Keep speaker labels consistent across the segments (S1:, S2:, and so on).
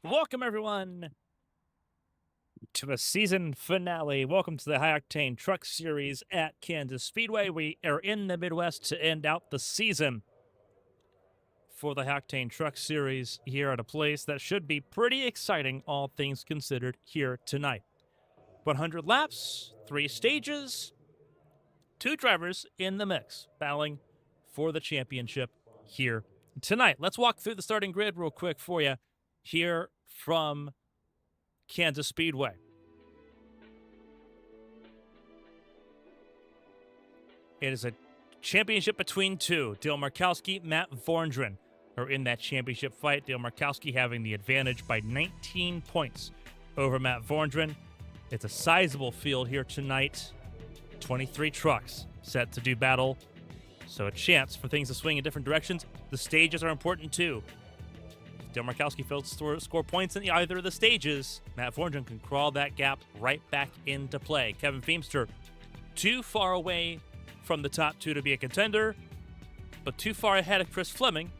S1: Welcome, everyone, to a season finale. Welcome to the High Octane Truck Series at Kansas Speedway. We are in the Midwest to end out the season for the High Octane Truck Series here at a place that should be pretty exciting, all things considered, here tonight. 100 laps, 3 stages, 2 drivers in the mix, battling for the championship here tonight. Let's walk through the starting grid real quick for you here from Kansas Speedway. It is a championship between two. Dale Markowski, Matt Vorndren are in that championship fight. Dale Markowski having the advantage by 19 points over Matt Vorndren. It's a sizable field here tonight. 23 trucks set to do battle, so a chance for things to swing in different directions. The stages are important too. Dale Markowski fails to score points in either of the stages. Matt Vorndren can crawl that gap right back into play. Kevin Feemster, too far away from the top 2 to be a contender, but too far ahead of Chris Fleming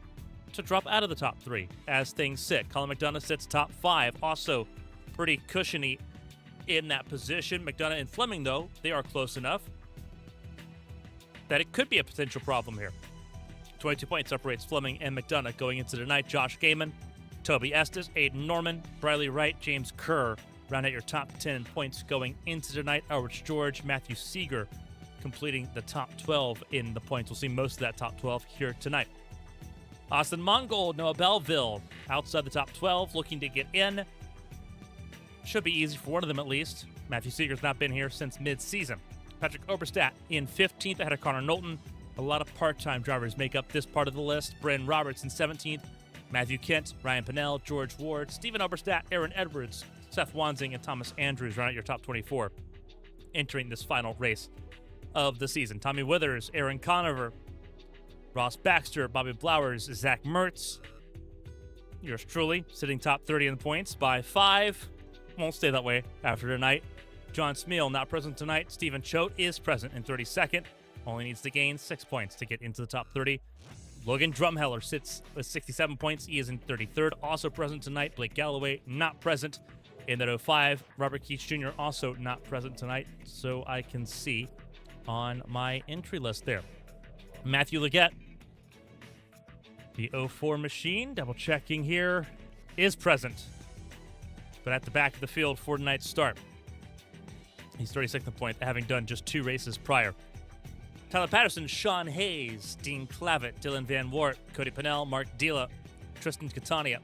S1: to drop out of the top 3 as things sit. Colin McDonough sits top 5, also pretty cushiony in that position. McDonough and Fleming, though, they are close enough that it could be a potential problem here. 22 points separates Fleming and McDonough going into tonight. Josh Gaiman, Toby Estes, Aiden Norman, Briley Wright, James Kerr round out your top 10 in points going into tonight. Elrich George, Matthew Seeger completing the top 12 in the points. We'll see most of that top 12 here tonight. Austin Mongold, Noah Belleville outside the top 12 looking to get in. Should be easy for one of them at least. Matthew Seeger's not been here since mid-season. Patrick Oberstadt in 15th ahead of Connor Knowlton. A lot of part-time drivers make up this part of the list. Brandon Roberts in 17th. Matthew Kent, Ryan Pinnell, George Ward, Stephen Oberstadt, Aaron Edwards, Seth Wansing, and Thomas Andrews round out your top 24 entering this final race of the season. Tommy Withers, Aaron Conover, Ross Baxter, Bobby Blowers, Zach Mertz. Yours truly sitting top 30 in the points by 5. Won't stay that way after tonight. John Smeal not present tonight. Stephen Choate is present in 32nd. Only needs to gain 6 points to get into the top 30. Logan Drumheller sits with 67 points. He is in 33rd. Also present tonight. Blake Galloway not present in that 05. Robert Keats Jr. also not present tonight, so I can see on my entry list there. Matthew Leggett, the 04 machine, double checking here, is present, but at the back of the field for tonight's start. He's 36th in point, having done just 2 races prior. Tyler Patterson, Sean Hayes, Dean Clavitt, Dylan Van Wart, Cody Pinnell, Mark Dila, Tristan Catania,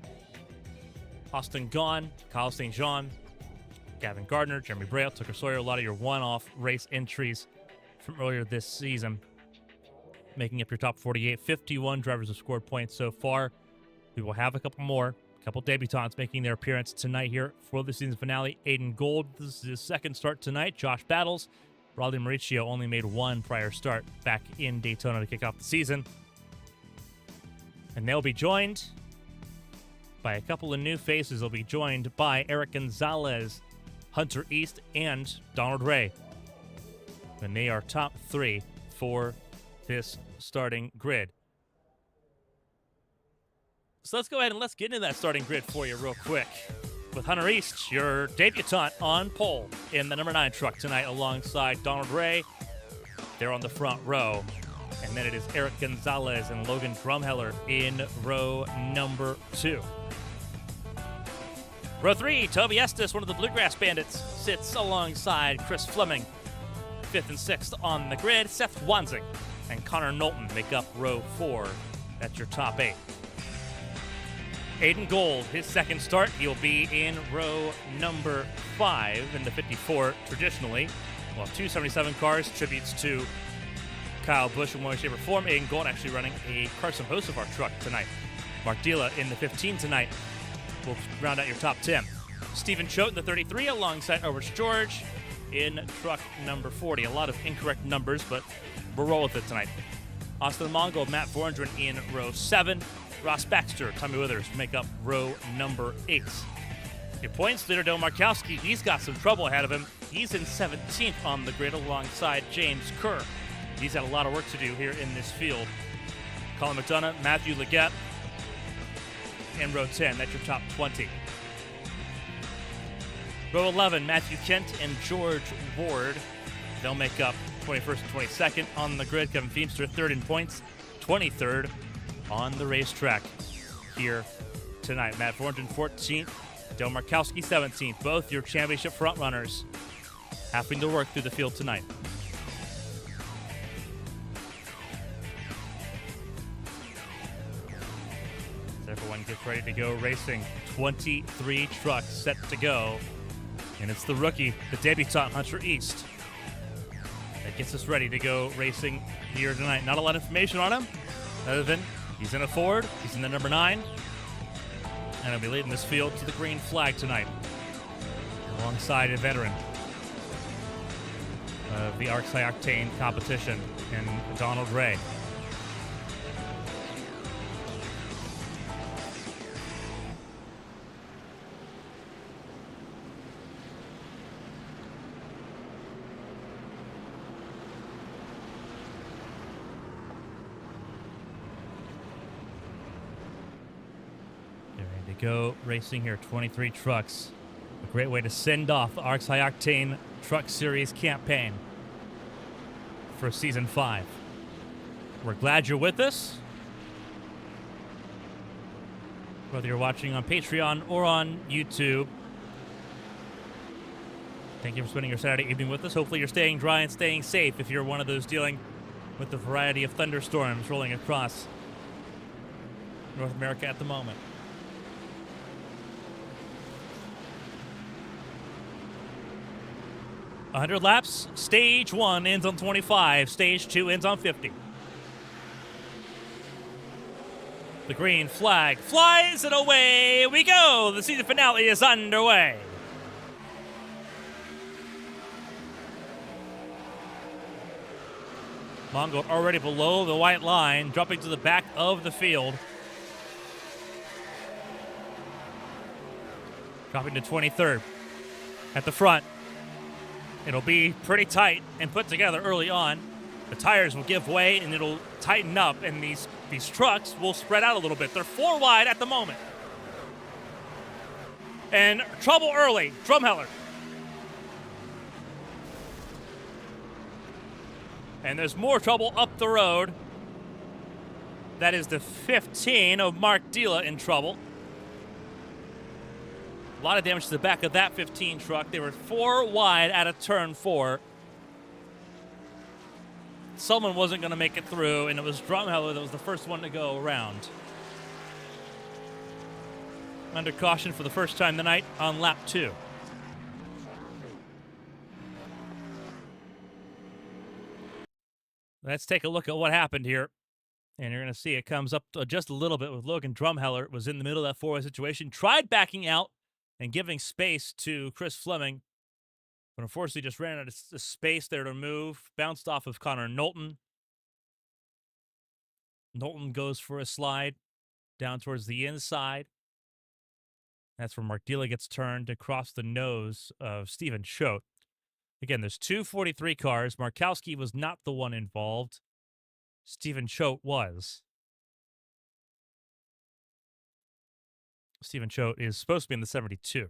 S1: Austin Gaughan, Kyle St. Jean, Gavin Gardner, Jeremy Braille, Tucker Sawyer, a lot of your one-off race entries from earlier this season, making up your top 48. 51 drivers have scored points so far. We will have a couple more. A couple debutants making their appearance tonight here for the season finale. Aiden Gold, this is his second start tonight. Josh Battles, Raleigh Mauricio only made 1 prior start back in Daytona to kick off the season. And they'll be joined by a couple of new faces. They'll be joined by Eric Gonzalez, Hunter East, and Donald Ray. And they are top 3 for this starting grid. So let's go ahead and let's get into that starting grid for you real quick. With Hunter East, your debutant on pole in the number 9 truck tonight alongside Donald Ray. They're on the front row. And then it is Eric Gonzalez and Logan Drumheller in row number 2. Row 3, Toby Estes, one of the Bluegrass Bandits, sits alongside Chris Fleming. 5th and 6th on the grid. Seth Wansing and Connor Knowlton make up row 4. That's your top 8. Aiden Gold, his second start, he'll be in row number 5 in the 54 traditionally. We'll have 277 cars, tributes to Kyle Busch in one way, shape, or form. Aiden Gold actually running a Carson Hocevar truck tonight. Mark Dila in the 15 tonight will round out your top 10. Stephen Choate in the 33 alongside Elrich George in truck number 40. A lot of incorrect numbers, but we'll roll with it tonight. Austin Mongold, Matt Vorndren in row 7. Ross Baxter, Tommy Withers make up row number 8. Your points leader, Dale Markowski, he's got some trouble ahead of him. He's in 17th on the grid alongside James Kerr. He's had a lot of work to do here in this field. Colin McDonough, Matthew Leggett in row 10. That's your top 20. Row 11, Matthew Kent and George Ward. They'll make up 21st and 22nd on the grid. Kevin Feemster, 3rd in points, 23rd on the racetrack here tonight. Matt Vorngren, 14th. Dale Markowski, 17th. Both your championship frontrunners having to work through the field tonight. As everyone gets ready to go racing, 23 trucks set to go. And it's the rookie, the debutant, Hunter East, that gets us ready to go racing here tonight. Not a lot of information on him, other than he's in a Ford, he's in the number 9, and he'll be leading this field to the green flag tonight, alongside a veteran of the ARCS High Octane competition in Donald Ray. Go racing here, 23 trucks. A great way to send off the ARCS High Octane Truck Series campaign for Season 5. We're glad you're with us. Whether you're watching on Patreon or on YouTube, thank you for spending your Saturday evening with us. Hopefully you're staying dry and staying safe if you're one of those dealing with the variety of thunderstorms rolling across North America at the moment. 100 laps. Stage 1 ends on 25. Stage 2 ends on 50. The green flag flies and away we go. The season finale is underway. Mongo already below the white line, dropping to the back of the field. Dropping to 23rd. At the front, it'll be pretty tight and put together early on. The tires will give way and it'll tighten up, and these trucks will spread out a little bit. They're 4 wide at the moment. And trouble early, Drumheller. And there's more trouble up the road. That is the 15 of Mark Dila in trouble. A lot of damage to the back of that 15 truck. They were 4 wide out of turn 4. Someone wasn't going to make it through, and it was Drumheller that was the first one to go around. Under caution for the first time tonight on lap 2. Let's take a look at what happened here. And you're going to see it comes up just a little bit with Logan Drumheller. Was in the middle of that 4-way situation. Tried backing out and giving space to Chris Fleming, but unfortunately just ran out of space there to move. Bounced off of Connor Knowlton. Knowlton goes for a slide down towards the inside. That's where Mark Dila gets turned across the nose of Stephen Choate. Again, there's 2 43 cars. Markowski was not the one involved. Stephen Choate was. Stephen Choate is supposed to be in the 72.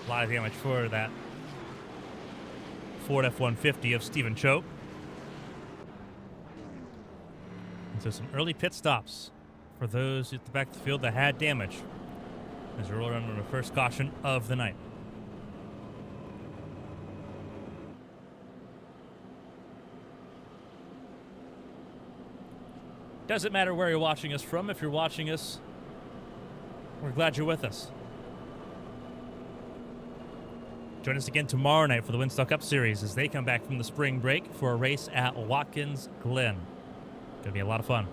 S1: A lot of damage for that Ford F-150 of Stephen Choate. And so some early pit stops for those at the back of the field that had damage as we roll around on the first caution of the night. Doesn't matter where you're watching us from. If you're watching us, we're glad you're with us. Join us again tomorrow night for the Winstall Cup Series as they come back from the spring break for a race at Watkins Glen. Going to be a lot of fun.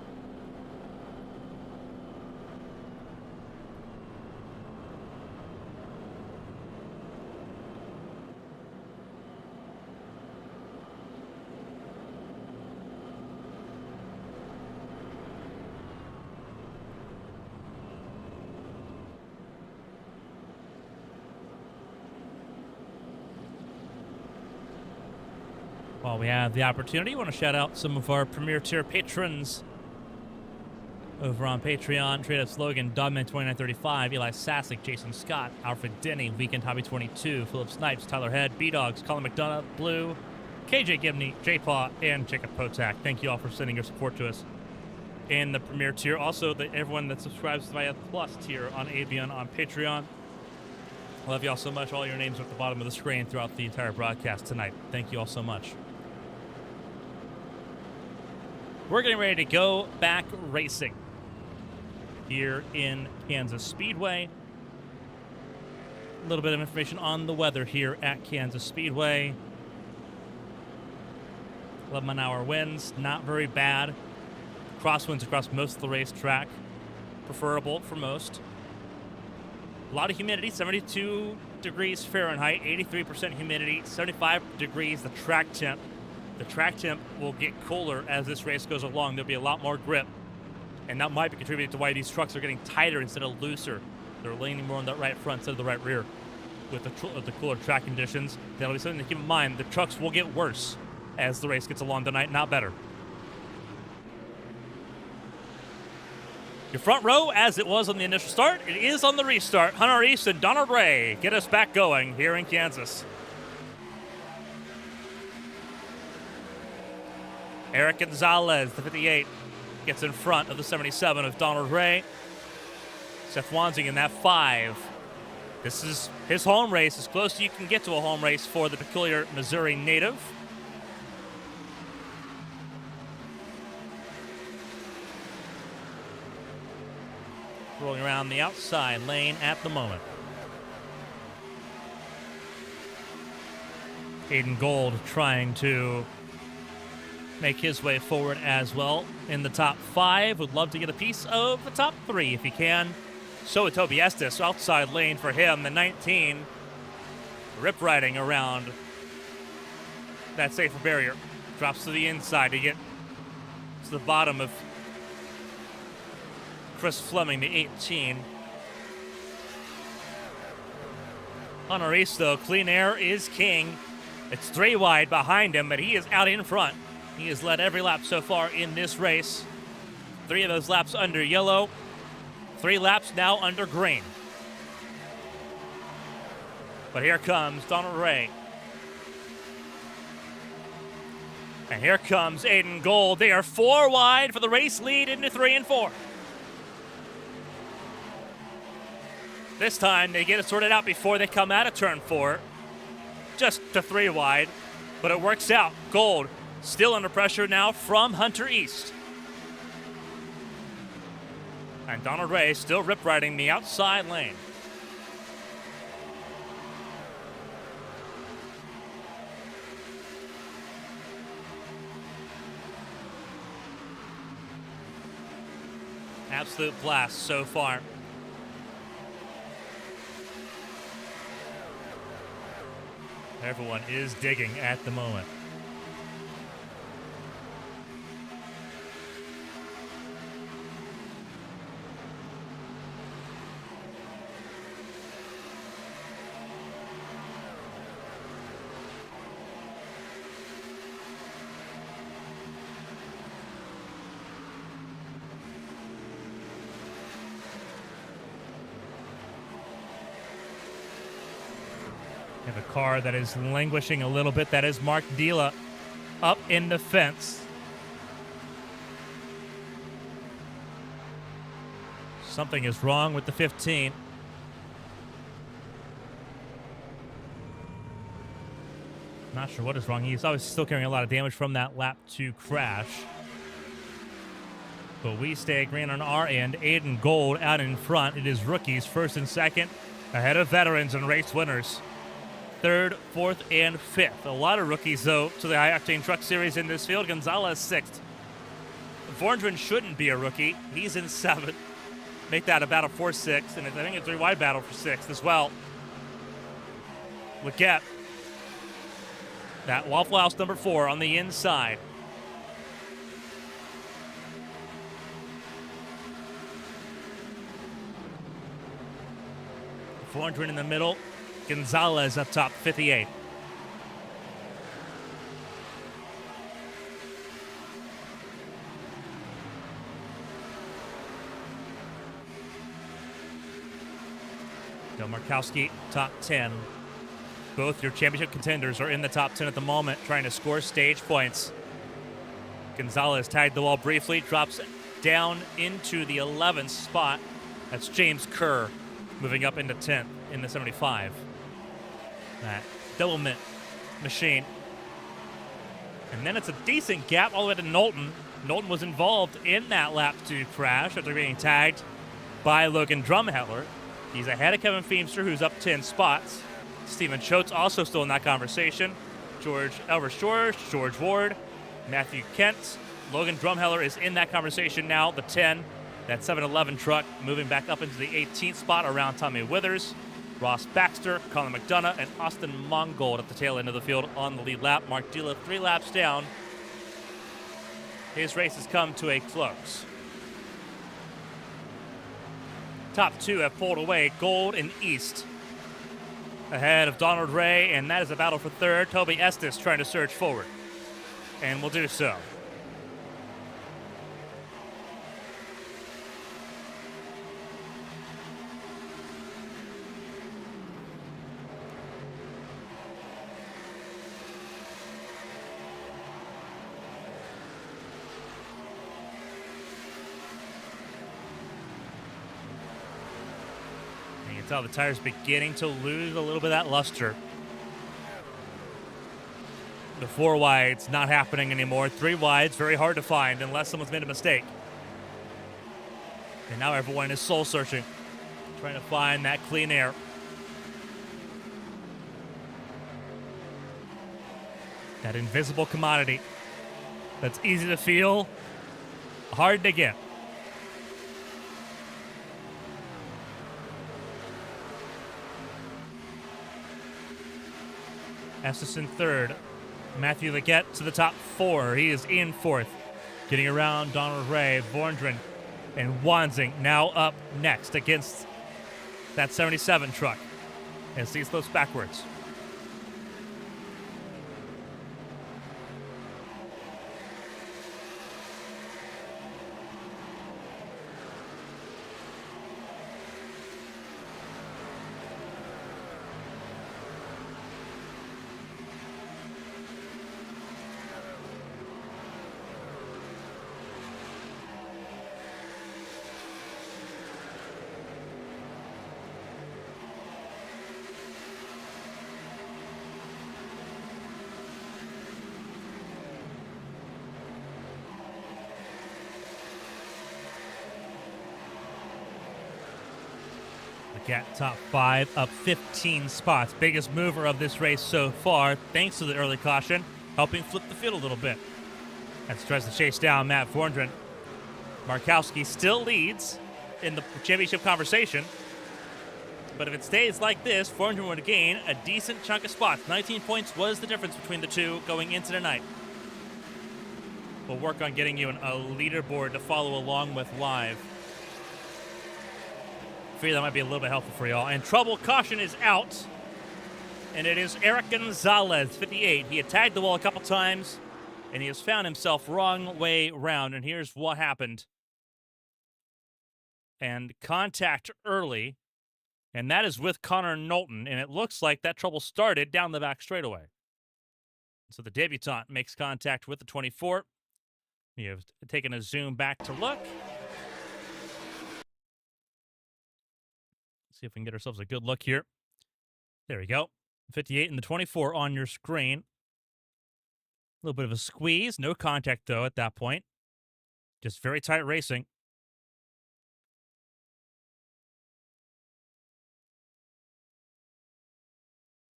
S1: While we have the opportunity, I want to shout out some of our Premier Tier patrons over on Patreon. Trade up Slogan, Dogman2935, Eli Sassick, Jason Scott, Alfred Denny, Weekend Hobby 22, Philip Snipes, Tyler Head, B-Dogs, Colin McDonough, Blue, KJ Gibney, J-Paw, and Jacob Potak. Thank you all for sending your support to us in the Premier Tier. Also, everyone that subscribes via the Plus tier on Avion on Patreon. I love you all so much. All your names are at the bottom of the screen throughout the entire broadcast tonight. Thank you all so much. We're getting ready to go back racing here in Kansas Speedway. A little bit of information on the weather here at Kansas Speedway. 11-mile-an-hour winds, not very bad. Crosswinds across most of the racetrack, preferable for most. A lot of humidity, 72 degrees Fahrenheit, 83% humidity, 75 degrees the track temp. The track temp will get cooler as this race goes along. There'll be a lot more grip, and that might be contributing to why these trucks are getting tighter instead of looser. They're leaning more on the right front instead of the right rear with the cooler track conditions. That'll be something to keep in mind. The trucks will get worse as the race gets along tonight, not better. Your front row, as it was on the initial start, it is on the restart. Hunter East and Donald Ray get us back going here in Kansas. Eric Gonzalez, the 58, gets in front of the 77 of Donald Ray. Seth Wansing in that 5. This is his home race, as close as you can get to a home race for the peculiar Missouri native. Rolling around the outside lane at the moment. Aiden Gold trying to make his way forward as well in the top 5. Would love to get a piece of the top 3 if he can. So with Toby Estes, outside lane for him, the 19. Rip riding around that safer barrier. Drops to the inside to get to the bottom of Chris Fleming, the 18. Hunter East, though, clean air is king. It's 3 wide behind him, but he is out in front. He has led every lap so far in this race. 3 of those laps under yellow. 3 laps now under green. But here comes Donald Ray. And here comes Aiden Gold. They are 4 wide for the race lead into 3 and 4. This time, they get it sorted out before they come out of turn 4. Just to 3 wide, but it works out. Gold still under pressure now from Hunter East. And Donald Ray still rip riding the outside lane. Absolute blast so far. Everyone is digging at the moment. We have a car that is languishing a little bit. That is Mark Dila up in the fence. Something is wrong with the 15. Not sure what is wrong. He's obviously still carrying a lot of damage from that lap 2 crash. But we stay green on our end. Aiden Gold out in front. It is rookies first and second, ahead of veterans and race winners. 3rd, 4th, and 5th. A lot of rookies, though, to the High Octane Truck Series in this field. Gonzalez 6th. Vorndren shouldn't be a rookie. He's in 7th. Make that a battle for 6th, and I think a 3-wide battle for 6th as well. Leggett. That Waffle House number 4 on the inside. Vorndren in the middle. Gonzalez up top, 58. Markowski, top 10. Both your championship contenders are in the top 10 at the moment, trying to score stage points. Gonzalez tagged the wall briefly, drops down into the 11th spot. That's James Kerr moving up into 10th in the 75. That double mint machine. And then it's a decent gap all the way to Knowlton. Knowlton was involved in that lap 2 crash after being tagged by Logan Drumheller. He's ahead of Kevin Feemster, who's up 10 spots. Stephen Choate's also still in that conversation. Elvis George, George Ward, Matthew Kent. Logan Drumheller is in that conversation now, the 10. That 7-Eleven truck moving back up into the 18th spot around Tommy Withers. Ross Baxter, Colin McDonough, and Austin Mongold at the tail end of the field on the lead lap. Mark Dila 3 laps down. His race has come to a close. Top 2 have pulled away, Gold and East. Ahead of Donald Ray, and that is a battle for 3rd. Toby Estes trying to surge forward, and will do so. The tires beginning to lose a little bit of that luster. The 4 wides not happening anymore. 3 wides very hard to find unless someone's made a mistake. And now everyone is soul searching, trying to find that clean air. That invisible commodity that's easy to feel, hard to get. Estes in 3rd. Matthew Leggett to the top 4. He is in 4th. Getting around Donald Ray, Vorndren, and Wanzing now up next against that 77 truck as he slips backwards. At top 5, up 15 spots. Biggest mover of this race so far, thanks to the early caution, helping flip the field a little bit. As tries to chase down Matt Vorndren. Markowski still leads in the championship conversation, but if it stays like this, Vorndren would gain a decent chunk of spots. 19 points was the difference between the two going into tonight. We'll work on getting you a leaderboard to follow along with live. I feel that might be a little bit helpful for y'all. And trouble caution is out. And it is Eric Gonzalez, 58. He had tagged the wall a couple times, and he has found himself wrong way round. And here's what happened. And contact early, and that is with Connor Knowlton. And it looks like that trouble started down the back straightaway. So the debutant makes contact with the 24. We have taken a zoom back to look. See if we can get ourselves a good look here. There we go. 58 and the 24 on your screen. A little bit of a squeeze. No contact, though, at that point. Just very tight racing.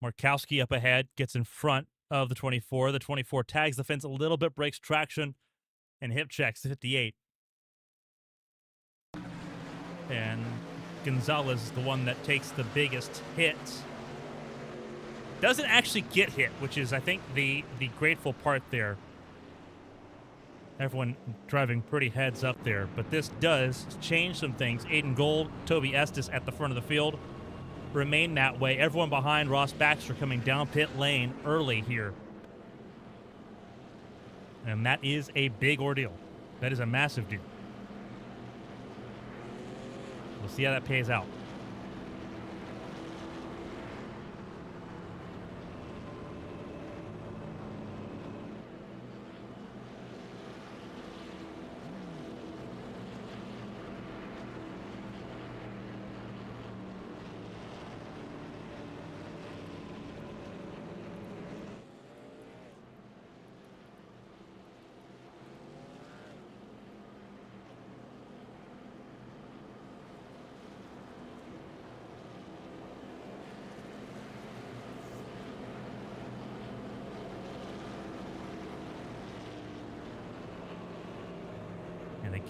S1: Markowski up ahead, gets in front of the 24. The 24 tags the fence a little bit, breaks traction, and hip checks the 58. And Gonzalez is the one that takes the biggest hit. Doesn't actually get hit, which is, I think, the grateful part there. Everyone driving pretty heads up there, but this does change some things. Aiden Gold, Toby Estes at the front of the field remain that way. Everyone behind Ross Baxter coming down pit lane early here. And that is a big ordeal. That is a massive deal. We'll see how that pays out.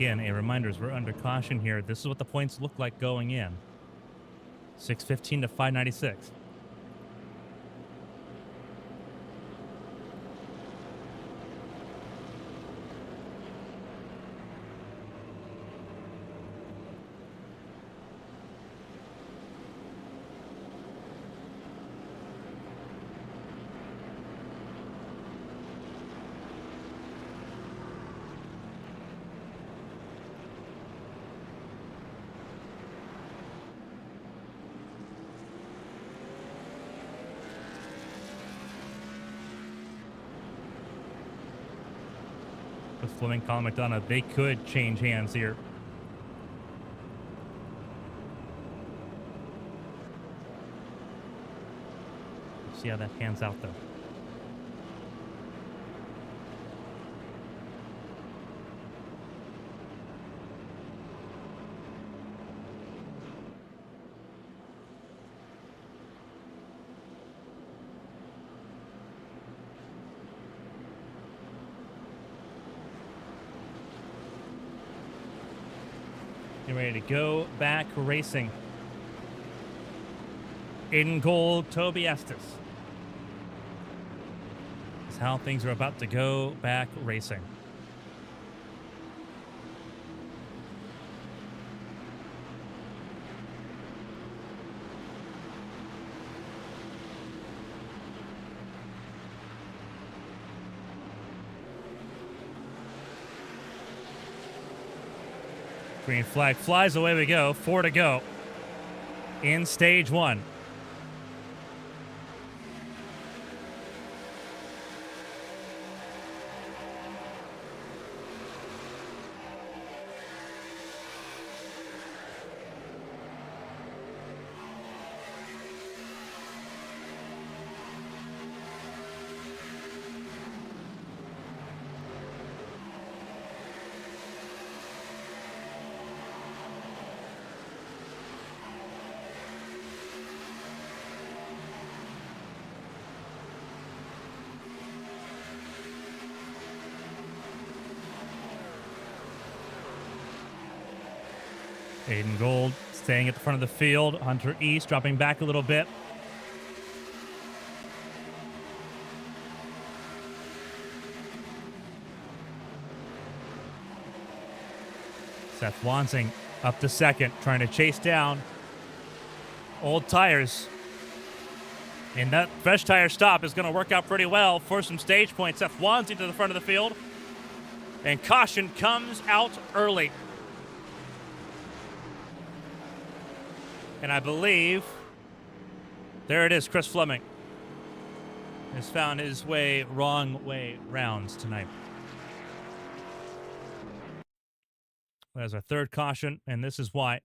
S1: again, a reminder is we're under caution here. This is what the points look like going in. 615 to 596. With Fleming, Colin McDonough, they could change hands here. See how that pans out, though. Getting ready to go back racing. In gold, Toby Estes. Is how things are about to go back racing. Green flag flies, away we go. 4 to go in stage 1. Aiden Gold staying at the front of the field. Hunter East dropping back a little bit. Seth Wansing up to second, trying to chase down Old Tires. And that fresh tire stop is going to work out pretty well for some stage points. Seth Wansing to the front of the field. And caution comes out early. And I believe, there it is, Chris Fleming has found his way wrong way rounds tonight. There's our third caution, and this is why.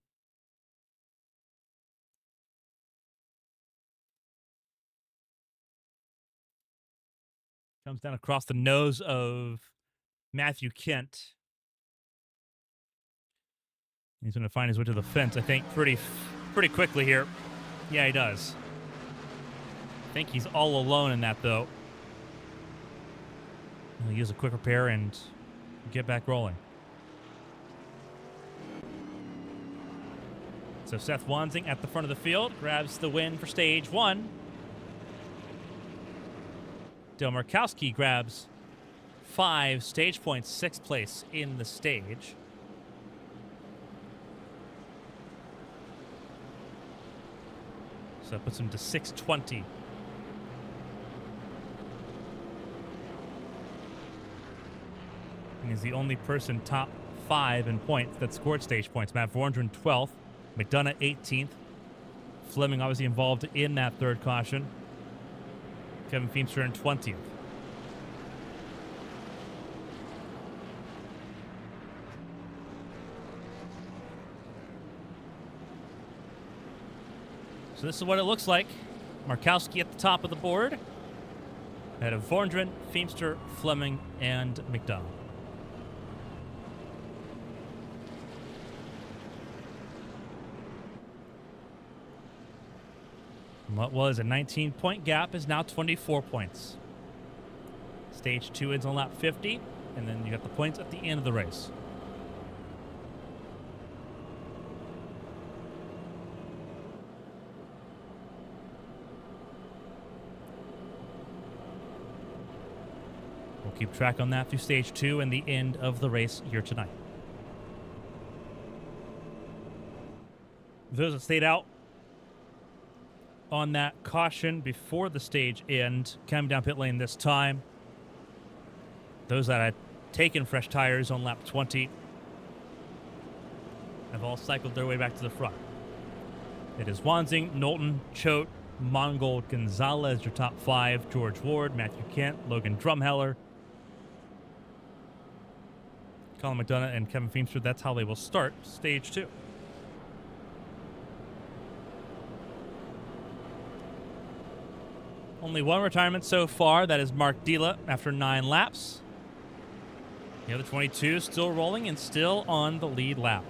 S1: Comes down across the nose of Matthew Kent. He's going to find his way to the fence, I think, pretty quickly here. Yeah, he does. I think he's all alone in that, though. He'll use a quick repair and get back rolling. So Seth Wansing at the front of the field grabs the win for stage 1. Dale Markowski grabs 5 stage points, 6th place in the stage. So that puts him to 620. And he's the only person top 5 in points that scored stage points. Matt Vorndren 12th, McDonough 18th. Fleming obviously involved in that third caution. Kevin Feemster in 20th. So this is what it looks like. Markowski at the top of the board. Ahead of Vorndren, Feemster, Fleming, and McDonough. What was a 19-point gap is now 24 points. Stage 2 ends on lap 50, and then you got the points at the end of the race. keep track on that through stage 2 and the end of the race here tonight. Those that stayed out on that caution before the stage end coming down pit lane this time. Those that had taken fresh tires on lap 20 have all cycled their way back to the front. It is Wanzing, Knowlton, Choate, Mongol, Gonzalez, your top 5, George Ward, Matthew Kent, Logan Drumheller, Colin McDonough, and Kevin Feemster. That's how they will start stage 2. Only one retirement so far. That is Mark Dila after 9 laps. The other 22 still rolling and still on the lead lap.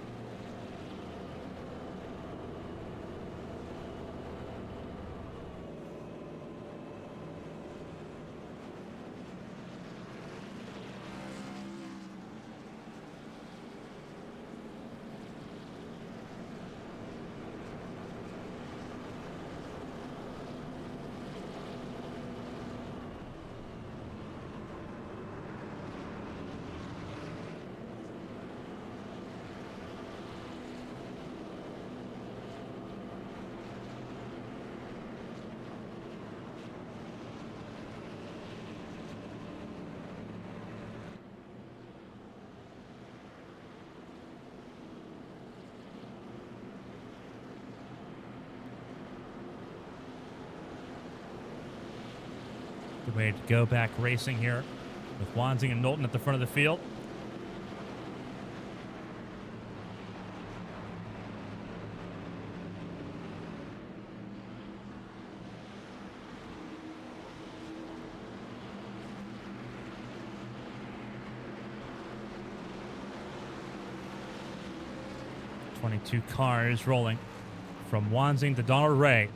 S1: Ready to go back racing here with Wanzing and Knowlton at the front of the field. Two cars rolling from Wanzing to Donald Ray.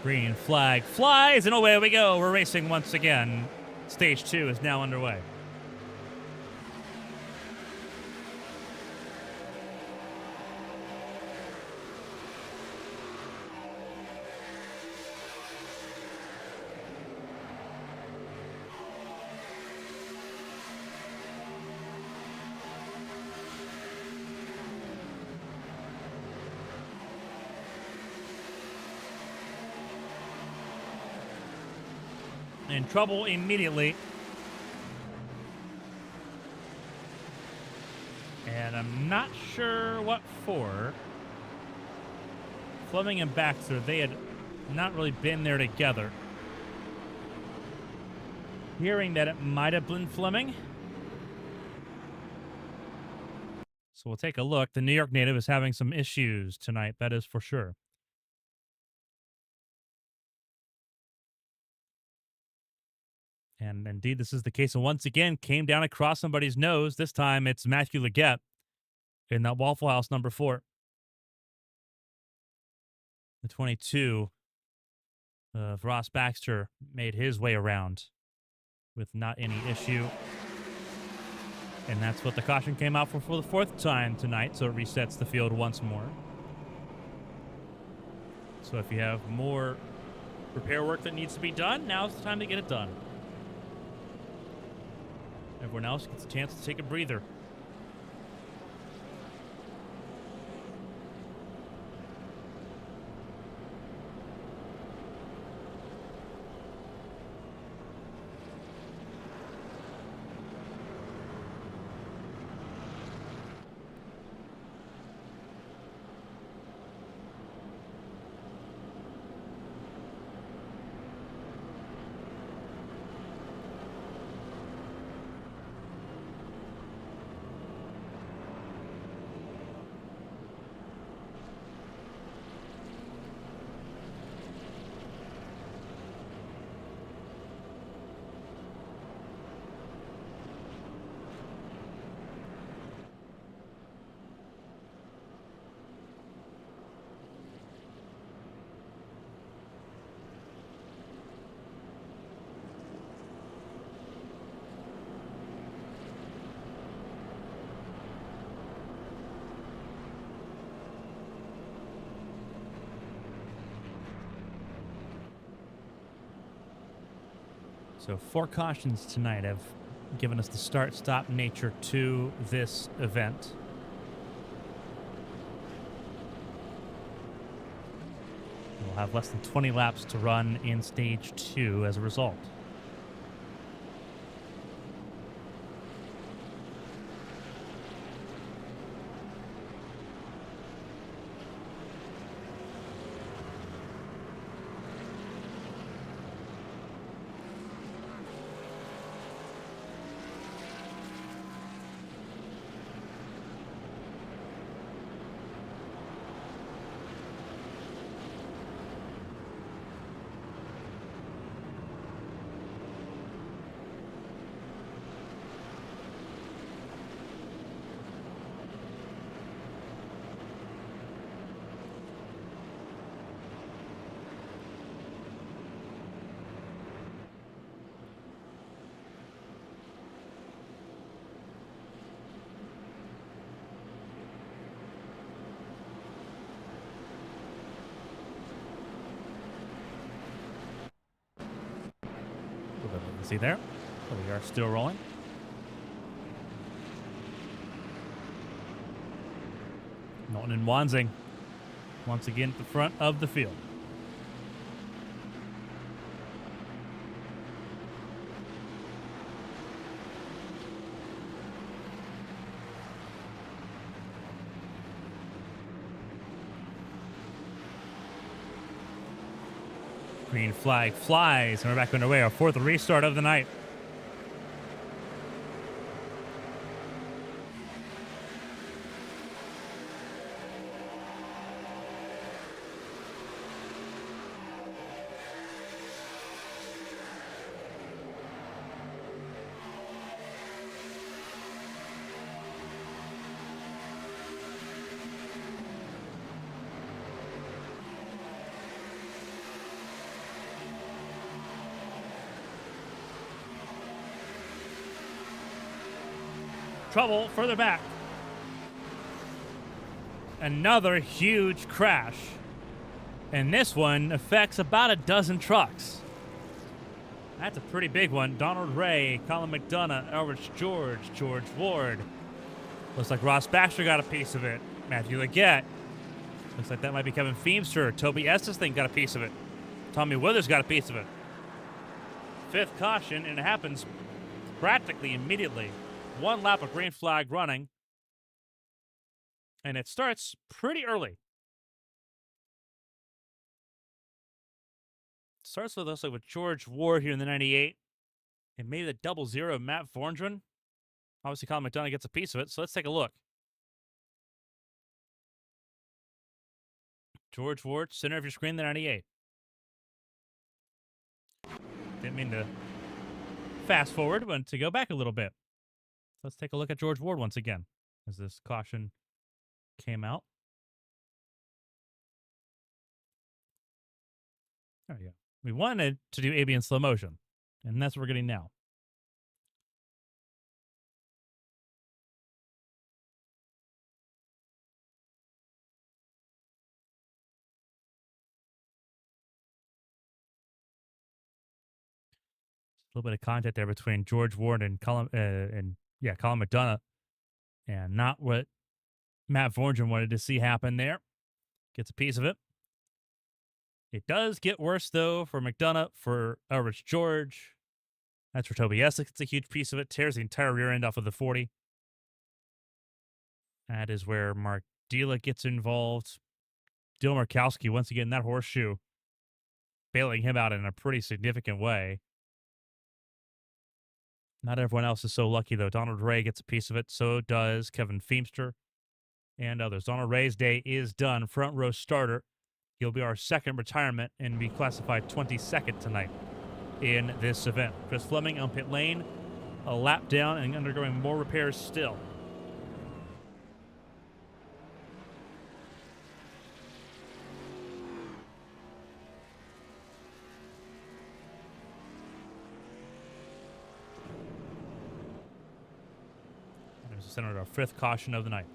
S1: Green flag flies, and away we go. We're racing once again. Stage 2 is now underway. In trouble immediately. And I'm not sure what for. Fleming and Baxter, they had not really been there together. Hearing that it might have been Fleming. So we'll take a look. The New York native is having some issues tonight, that is for sure. And indeed, this is the case. And once again, came down across somebody's nose. This time, it's Matthew Leggett in that Waffle House number 4. The 22 of Ross Baxter made his way around with not any issue. And that's what the caution came out for the 4th time tonight. So it resets the field once more. So if you have more repair work that needs to be done, now's the time to get it done. Everyone else gets a chance to take a breather. So 4 cautions tonight have given us the start-stop nature to this event. We'll have less than 20 laps to run in stage 2 as a result. See there? So we are still rolling. Norton and Wanzing once again at the front of the field. Green flag flies, and we're back underway. Our 4th restart of the night. Trouble further back. Another huge crash. And this one affects about a dozen trucks. That's a pretty big one. Donald Ray, Colin McDonough, Elrich George, George Ward. Looks like Ross Baxter got a piece of it. Matthew Leggett. Looks like that might be Kevin Feemster. Toby Estes thing got a piece of it. Tommy Withers got a piece of it. 5th caution, and it happens practically immediately. 1 lap of green flag running, and it starts pretty early. Starts with us like with George Ward here in the 98, and maybe the 00 of Matt Vorndren. Obviously, Colin McDonough gets a piece of it, so let's take a look. George Ward, center of your screen, the 98. Didn't mean to fast forward, but to go back a little bit. Let's take a look at George Ward once again as this caution came out. There we go. We wanted to do AB in slow motion, and that's what we're getting now. A little bit of contact there between George Ward and Colin McDonough, and not what Matt Vorndren wanted to see happen there. Gets a piece of it. It does get worse, though, for McDonough, for Elrich George. That's for Toby Essex. It's a huge piece of it. Tears the entire rear end off of the 40. That is where Mark Dila gets involved. Dil Markowski, once again, that horseshoe, bailing him out in a pretty significant way. Not everyone else is so lucky, though. Donald Ray gets a piece of it. So does Kevin Feemster and others. Donald Ray's day is done. Front row starter. He'll be our 2nd retirement and be classified 22nd tonight in this event. Chris Fleming on pit lane, a lap down and undergoing more repairs still. Centered our 5th caution of the night.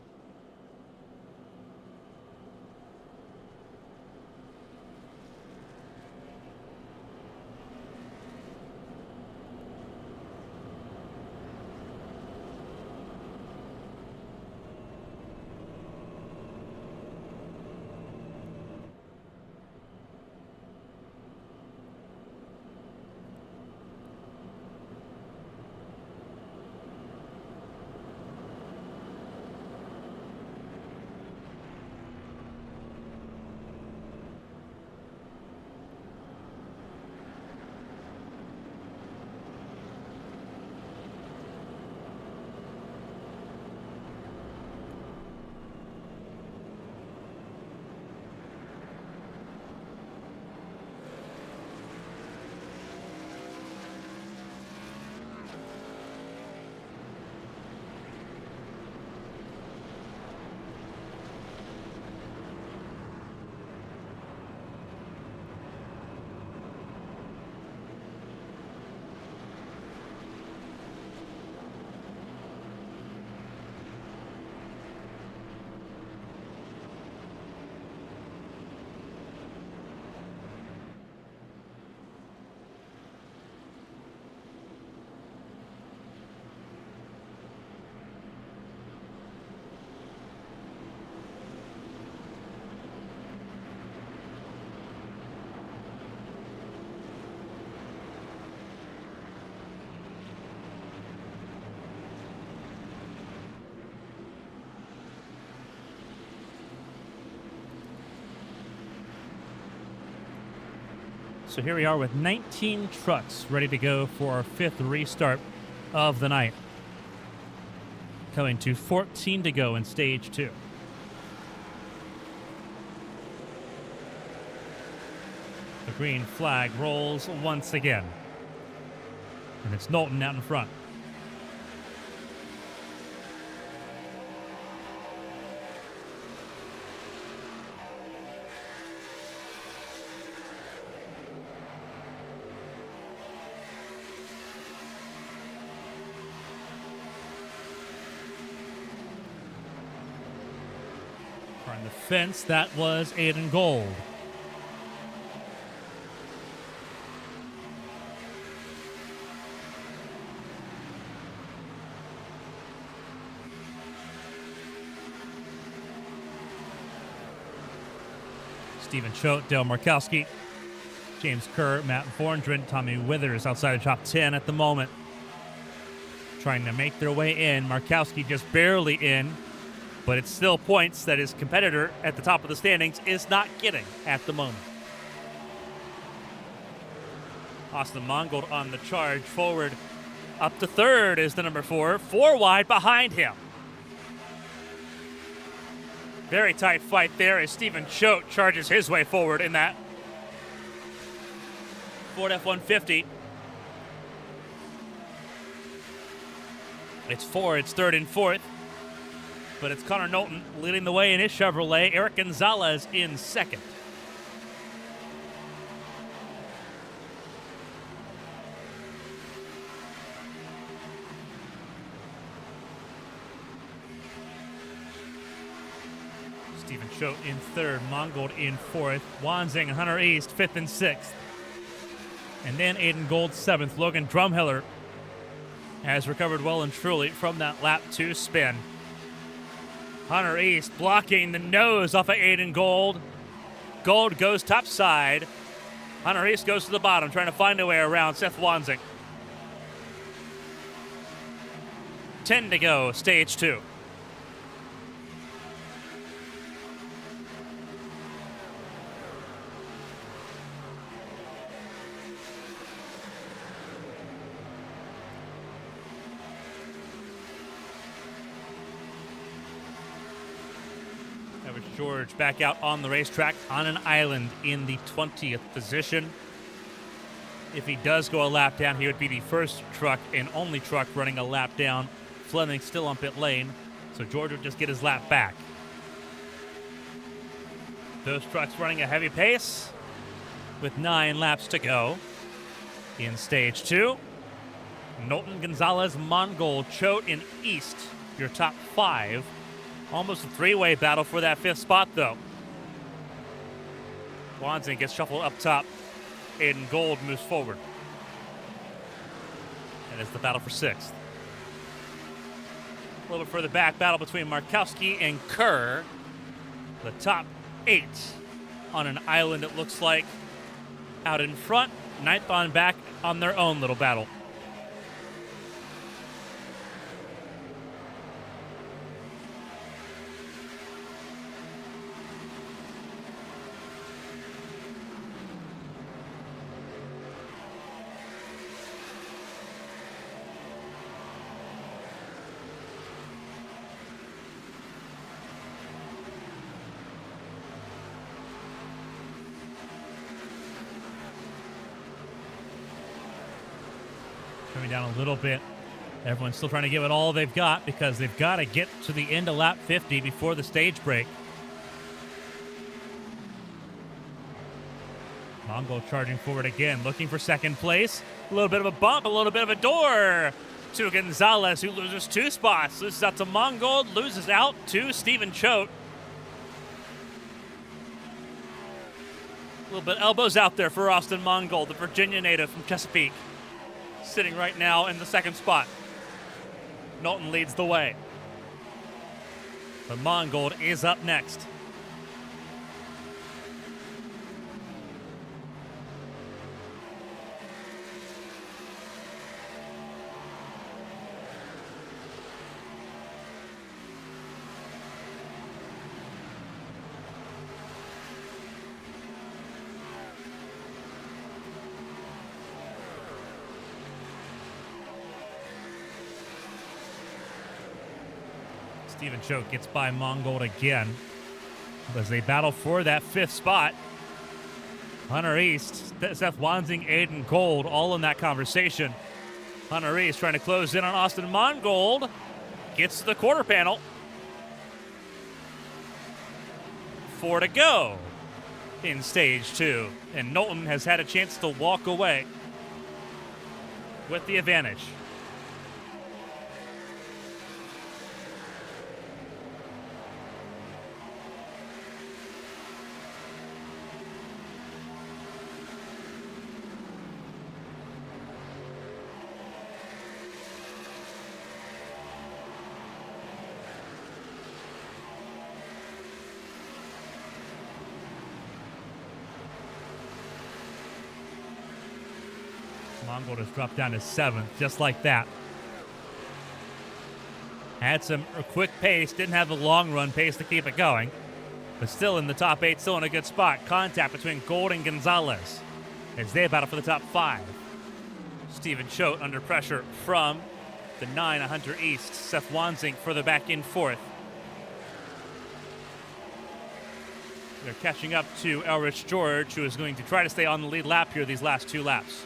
S1: So here we are with 19 trucks ready to go for our 5th restart of the night. Coming to 14 to go in stage 2. The green flag rolls once again. And it's Knowlton out in front. On the fence, that was Aiden Gold. Stephen Choate, Dale Markowski, James Kerr, Matt Vorndren, Tommy Withers outside the top 10 at the moment. Trying to make their way in. Markowski just barely in, but it's still points that his competitor at the top of the standings is not getting at the moment. Austin Mongold on the charge forward. Up to third is the number 4. 4 wide behind him. Very tight fight there as Stephen Choate charges his way forward in that Ford F-150. It's Ford's third and fourth, but it's Connor Knowlton leading the way in his Chevrolet. Eric Gonzalez in second. Stephen Choate in third, Mongold in fourth, Wanzing and Hunter East fifth and sixth. And then Aiden Gold seventh. Logan Drumheller has recovered well and truly from that lap 2 spin. Hunter East blocking the nose off of Aiden Gold. Gold goes top side. Hunter East goes to the bottom, trying to find a way around Seth Wanzing. 10 to go, stage 2. George back out on the racetrack on an island in the 20th position. If he does go a lap down, he would be the first truck and only truck running a lap down. Fleming still on pit lane, so George would just get his lap back. Those trucks running a heavy pace with 9 laps to go in stage 2. Knowlton, Gonzalez, Mongold, Choate, and East, your top 5. Almost a 3-way battle for that 5th spot, though. Wanzing gets shuffled up top. Aiden Gold moves forward. And it's the battle for 6th. A little bit further back, battle between Markowski and Kerr. The top 8 on an island, it looks like. Out in front, 9th on back on their own little battle. Coming down a little bit. Everyone's still trying to give it all they've got because they've got to get to the end of lap 50 before the stage break. Mongold charging forward again, looking for second place. A little bit of a bump, a little bit of a door to Gonzalez, who loses 2 spots. Loses out to Mongold, loses out to Stephen Choate. A little bit elbows out there for Austin Mongold, the Virginia native from Chesapeake. Sitting right now in the 2nd spot. Knowlton leads the way. But Mongold is up next. Stephen Choate gets by Mongold again as they battle for that 5th spot. Hunter East, Seth Wansing, Aiden Gold, all in that conversation. Hunter East trying to close in on Austin Mongold. Gets to the quarter panel. 4 to go in stage 2. And Knowlton has had a chance to walk away with the advantage. Mongold has dropped down to 7th, just like that. Had some quick pace, didn't have the long run pace to keep it going, but still in the top 8, still in a good spot. Contact between Gold and Gonzalez as they battle for the top 5. Stephen Choate under pressure from the 9, Hunter East. Seth Wansing further back in 4th. They're catching up to Elrich George, who is going to try to stay on the lead lap here these last 2 laps.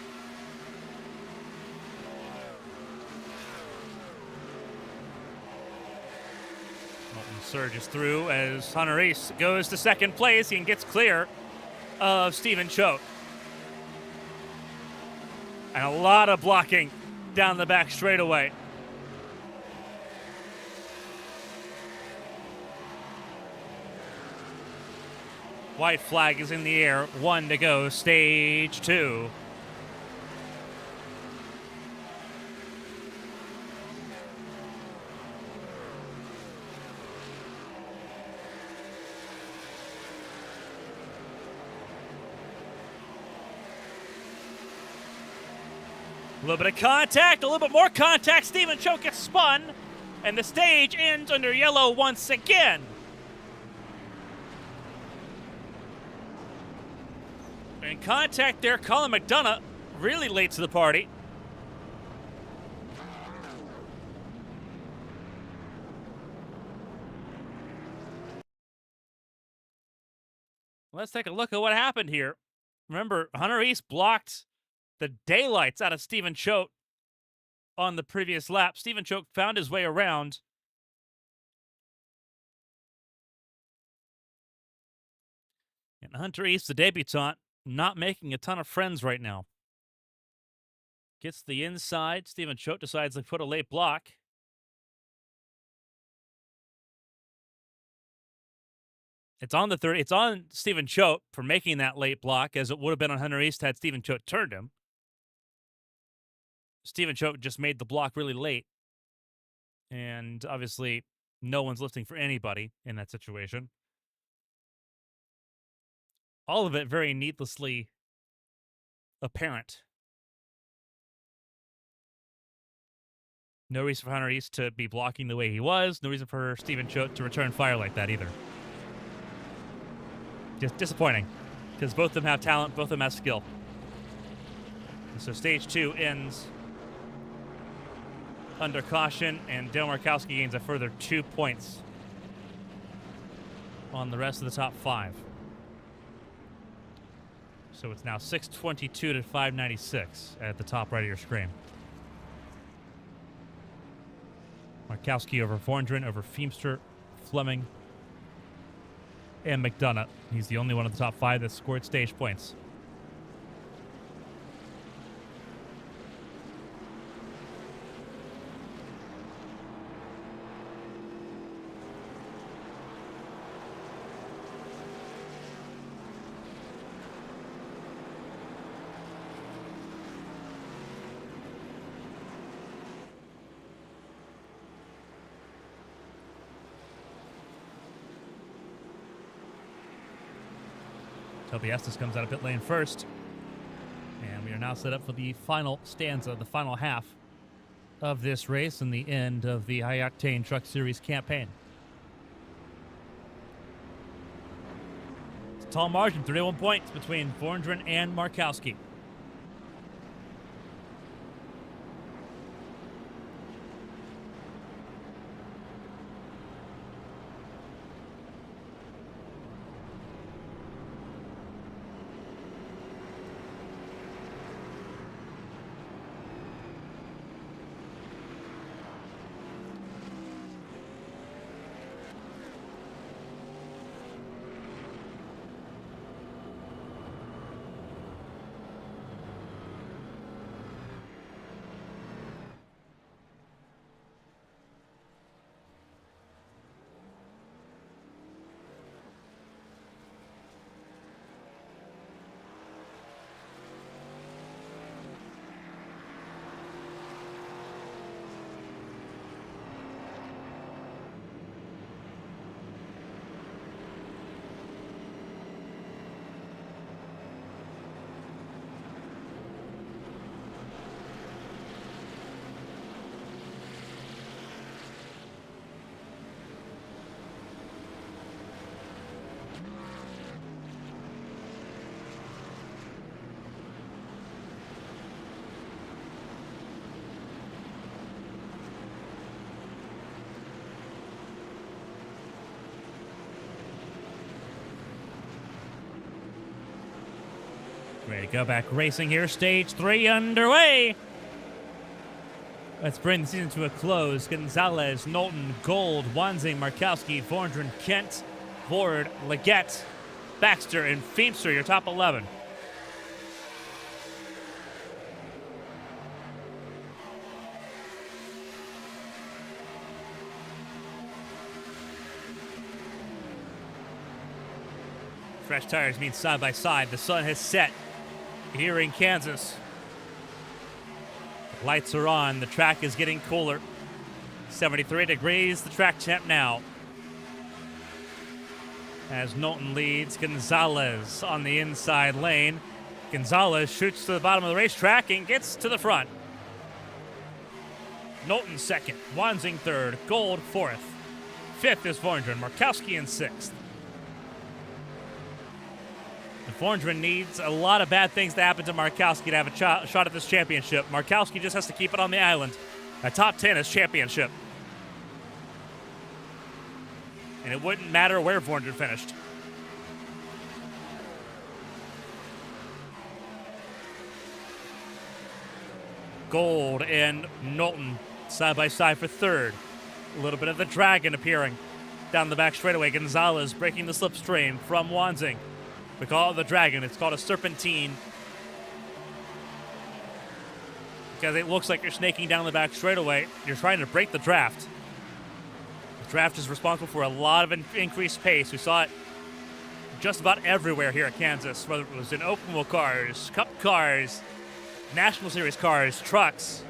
S1: Surges through as Hunter East goes to 2nd place and gets clear of Stephen Choate. And a lot of blocking down the back straightaway. White flag is in the air. 1 to go, stage 2. A little bit of contact, a little bit more contact. Stephen Choate gets spun, and the stage ends under yellow once again. In contact there, Colin McDonough really late to the party. Let's take a look at what happened here. Remember, Hunter East blocked the daylights out of Stephen Choate on the previous lap. Stephen Choate found his way around. And Hunter East, the debutant, not making a ton of friends right now. Gets the inside. Stephen Choate decides to put a late block. It's on the 30. It's on Stephen Choate for making that late block, as it would have been on Hunter East had Stephen Choate turned him. Stephen Choate just made the block really late. And obviously, no one's lifting for anybody in that situation. All of it very needlessly apparent. No reason for Hunter East to be blocking the way he was. No reason for Stephen Choate to return fire like that either. Just disappointing, because both of them have talent, both of them have skill. So stage 2 ends under caution, and Dale Markowski gains a further 2 points on the rest of the top 5. So it's now 622 to 596 at the top right of your screen. Markowski over Vorndren, over Feemster, Fleming, and McDonough. He's the only one of the top 5 that scored stage points. Toby Estes comes out of pit lane first. And we are now set up for the final stanza, the final half of this race and the end of the High Octane Truck Series campaign. It's a tall margin, 31 points between Vorndren and Markowski. Ready to go back racing here. Stage 3 underway. Let's bring the season to a close. Gonzalez, Knowlton, Gold, Wanzing, Markowski, Vorndren, Kent, Ford, Leggett, Baxter, and Feimster, your top 11. Fresh tires mean side by side. The sun has set here in Kansas. The lights are on. The track is getting cooler. 73 degrees, the track temp now. As Knowlton leads Gonzalez on the inside lane. Gonzalez shoots to the bottom of the racetrack and gets to the front. Knowlton second, Wanzing third, Gold fourth. Fifth is Vorndren, Markowski in sixth. Vorndren needs a lot of bad things to happen to Markowski to have a shot at this championship. Markowski just has to keep it on the island. A top 10 is championship. And it wouldn't matter where Vorndren finished. Gold and Knowlton side by side for third. A little bit of the dragon appearing down the back straightaway. Gonzalez breaking the slipstream from Wanzing. We call it the dragon. It's called a serpentine because it looks like you're snaking down the back straightaway. You're trying to break the draft. The draft is responsible for a lot of increased pace. We saw it just about everywhere here at Kansas, whether it was in open wheel cars, cup cars, National Series cars, trucks.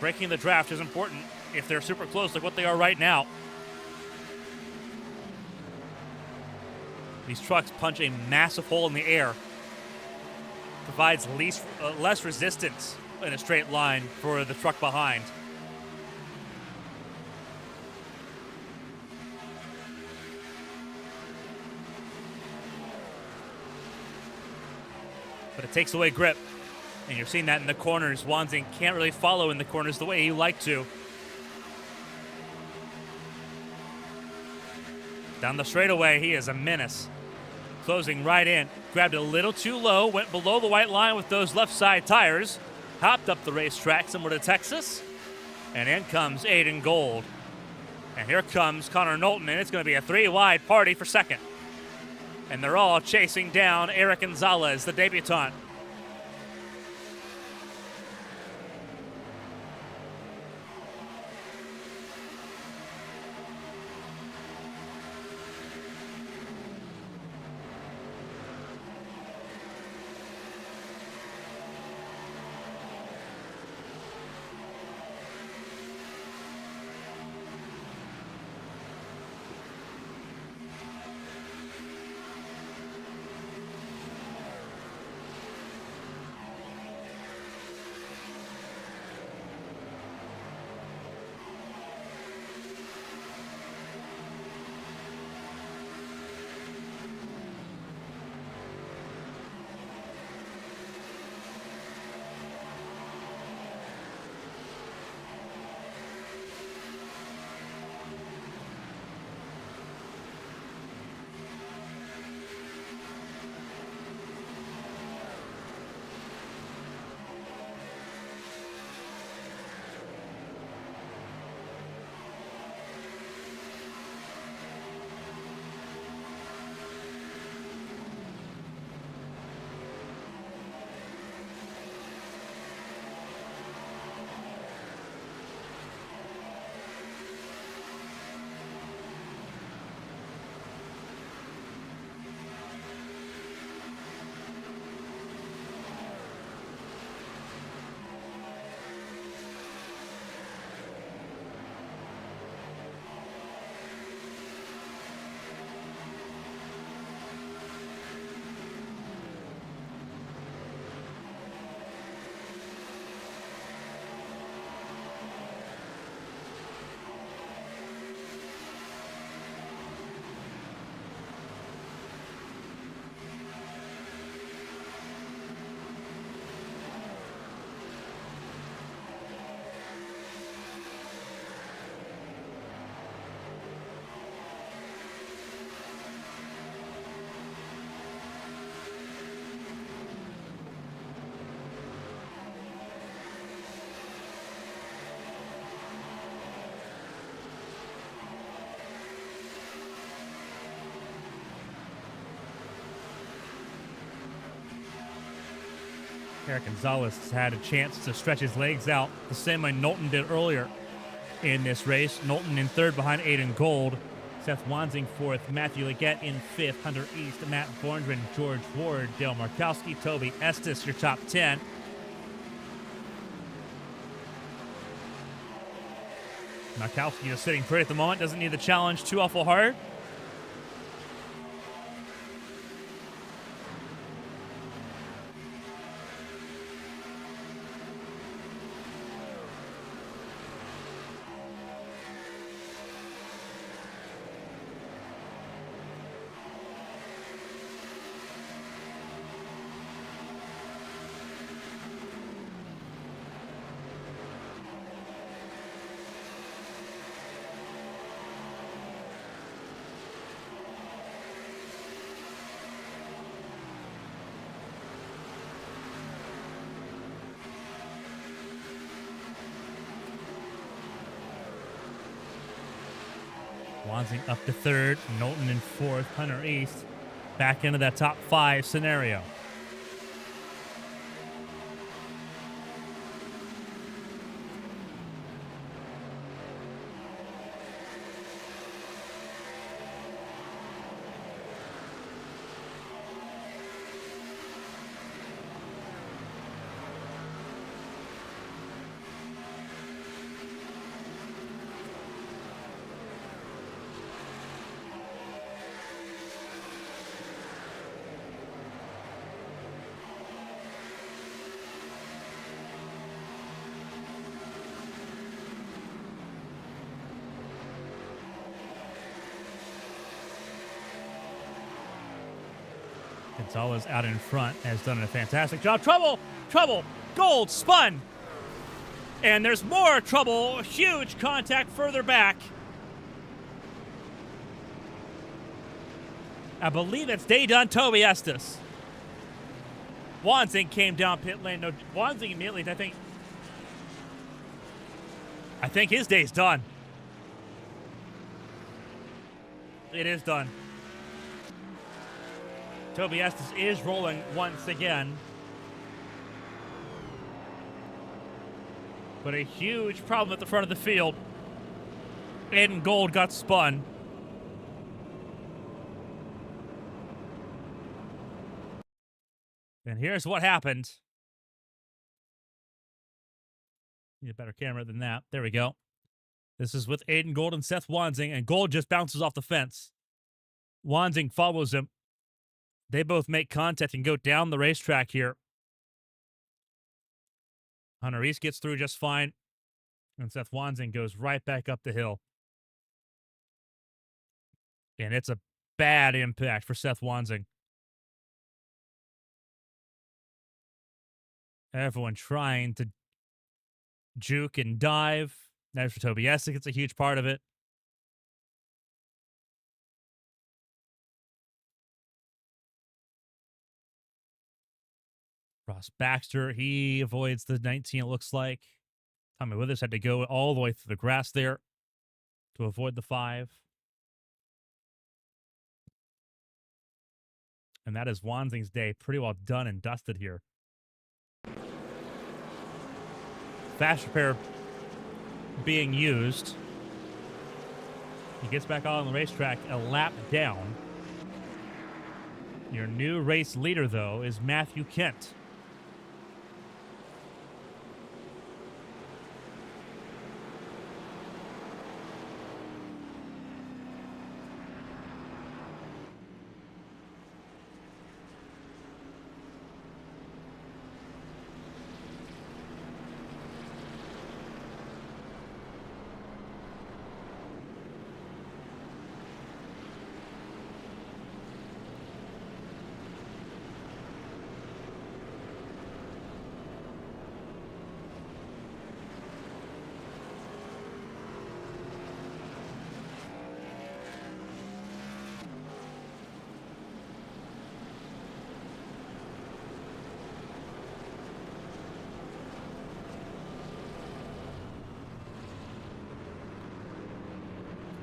S1: Breaking the draft is important if they're super close like what they are right now. These trucks punch a massive hole in the air. Provides less resistance in a straight line for the truck behind. But it takes away grip. And you're seeing that in the corners. Wanzing can't really follow in the corners the way he'd like to. Down the straightaway, he is a menace. Closing right in. Grabbed a little too low, went below the white line with those left side tires. Hopped up the racetrack somewhere to Texas. And in comes Aiden Gold. And here comes Connor Knowlton, and it's going to be a 3-wide party for second. And they're all chasing down Eric Gonzalez, the debutant. Eric Gonzalez has had a chance to stretch his legs out the same way Knowlton did earlier in this race. Knowlton in third behind Aiden Gold. Seth Wansing fourth. Matthew Leggett in fifth. Hunter East, Matt Vorndren, George Ward, Dale Markowski, Toby Estes, your top 10. Markowski is sitting pretty at the moment. Doesn't need the challenge too awful hard. Wansing up to third, Knowlton in fourth, Hunter East back into that top 5 scenario. Gonzalez out in front has done a fantastic job. Trouble! Trouble! Gold spun! And there's more trouble. Huge contact further back. I believe it's day done Toby Estes. Wansing came down pit lane. No, Wansing immediately, I think his day's done. It is done. Toby Estes is rolling once again. But a huge problem at the front of the field. Aiden Gold got spun. And here's what happened. Need a better camera than that. There we go. This is with Aiden Gold and Seth Wansing, and Gold just bounces off the fence. Wansing follows him. They both make contact and go down the racetrack here. Hunter East gets through just fine, and Seth Wansing goes right back up the hill. And it's a bad impact for Seth Wansing. Everyone trying to juke and dive. That's for Toby Estes. It's a huge part of it. Ross Baxter, he avoids the 19, it looks like. Tommy Withers had to go all the way through the grass there to avoid the 5. And that is Wansing's day pretty well done and dusted here. Fast repair being used. He gets back on the racetrack a lap down. Your new race leader, though, is Matthew Kent.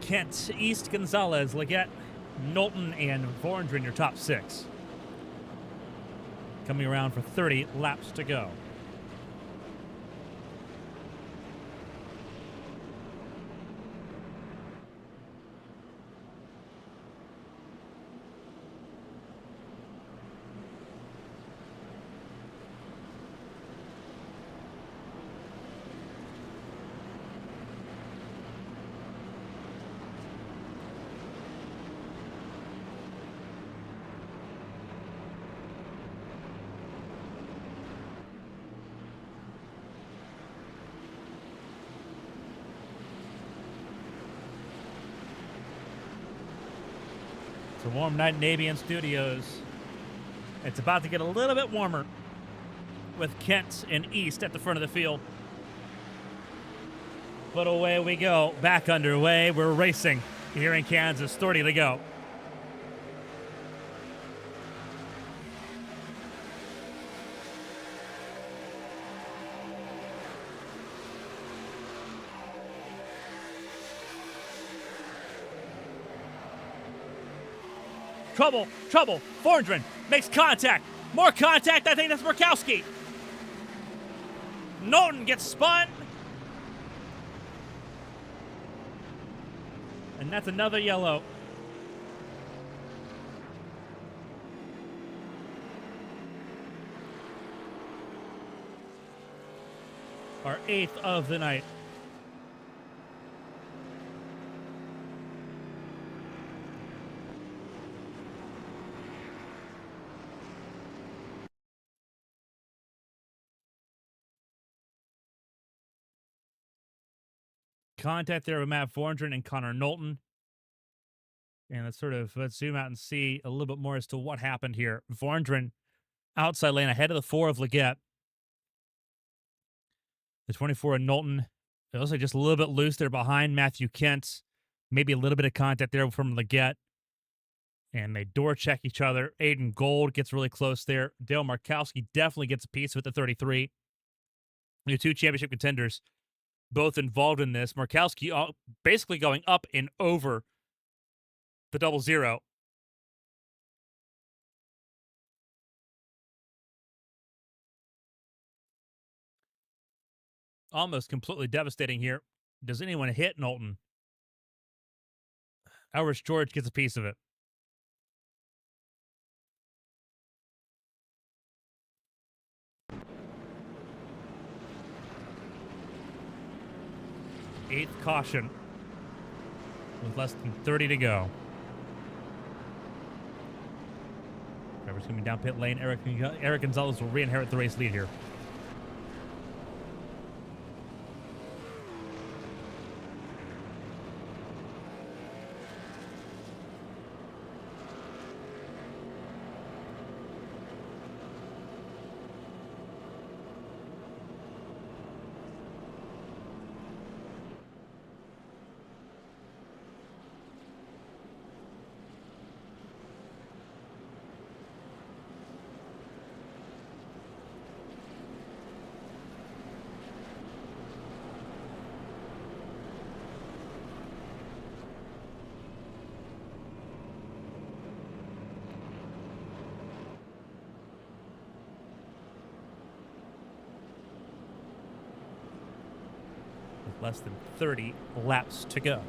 S1: Kent, East, Gonzalez, Leggett, Knowlton, and Vorndren, your top 6. coming around for 30 laps to go. It's a warm night in Avian Studios. It's about to get a little bit warmer with Kent and East at the front of the field. But away we go. Back underway. We're racing here in Kansas. 30 to go. Trouble. Fordren makes contact. More contact. I think that's Murkowski. Knowlton gets spun. And that's another yellow. Our 8th of the night. Contact there with Matt Fordren and Connor Knowlton. And let's zoom out and see a little bit more as to what happened here. Fordren outside lane ahead of the 4 of Leggett. The 24 of Knowlton. It looks like just a little bit loose there behind Matthew Kent. Maybe a little bit of contact there from Leggett. And they door check each other. Aiden Gold gets really close there. Dale Markowski definitely gets a piece with the 33. Your 2 championship contenders both involved in this. Markowski basically going up and over the 00. Almost completely devastating here. Does anyone hit Knowlton? Irish George gets a piece of it. Eighth caution with less than 30 to go. Driver's coming down pit lane. Eric Gonzalez will re-inherit the race lead here. Less than 30 laps to go.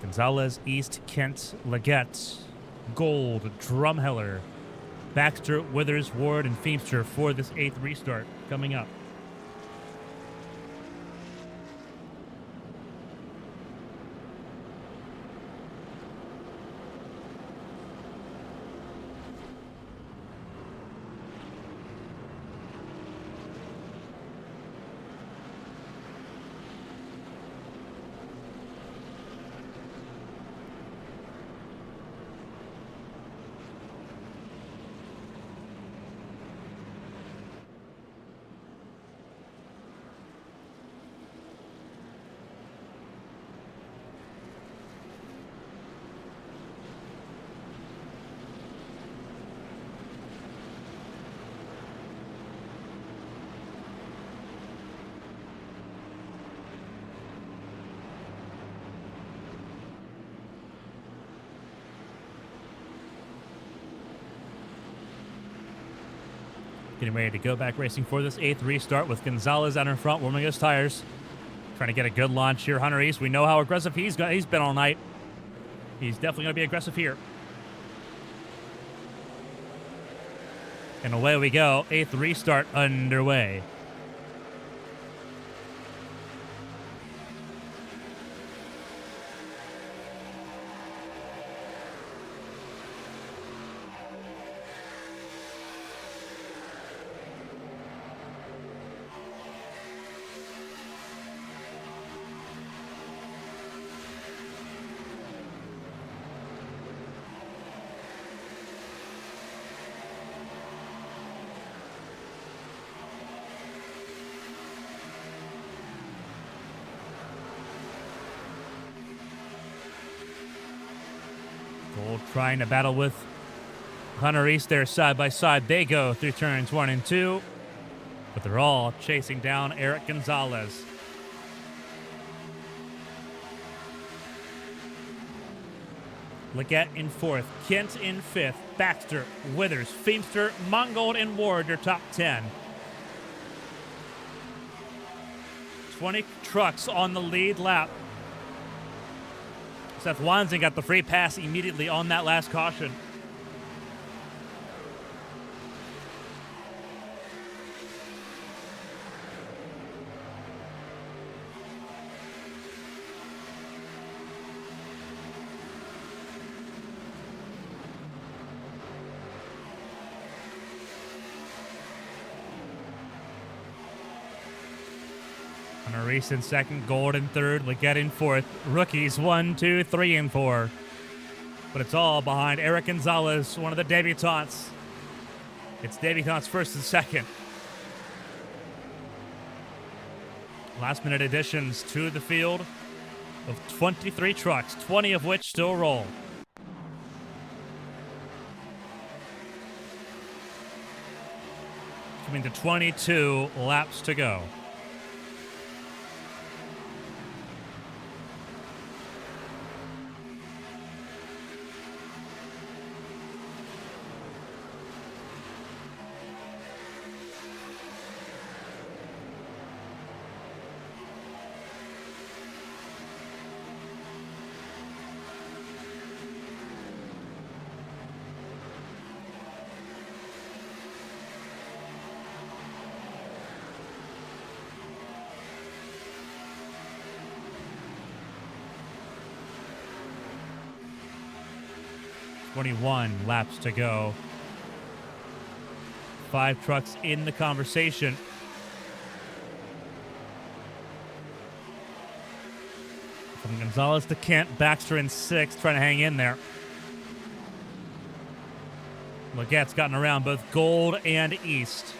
S1: Gonzalez, East, Kent, Leggett, Gold, Drumheller, Baxter, Withers, Ward, and Feimster for this 8th restart coming up. Getting ready to go back racing for this 8th restart with Gonzalez out in front, warming his tires. Trying to get a good launch here. Hunter East, we know how aggressive he's been all night. He's definitely going to be aggressive here. And away we go. 8th restart underway. Gold trying to battle with Hunter East there side by side. They go through turns 1 and 2, but they're all chasing down Eric Gonzalez. Leggett in 4th, Kent in 5th, Baxter, Withers, Feimster, Mongold, and Ward your top 10. 20 trucks on the lead lap. Seth Wanzen got the free pass immediately on that last caution. Hunter East in 2nd, Gold in 3rd, Leggett in 4th. Rookies 1, 2, 3, and 4. But it's all behind Eric Gonzalez, one of the debutantes. It's debutantes 1st and 2nd. Last minute additions to the field of 23 trucks, 20 of which still roll. Coming to 22 laps to go. .21 laps to go. 5 trucks in the conversation. From Gonzalez to Kent, Baxter in 6th, trying to hang in there. Leggett's gotten around both Gold and East.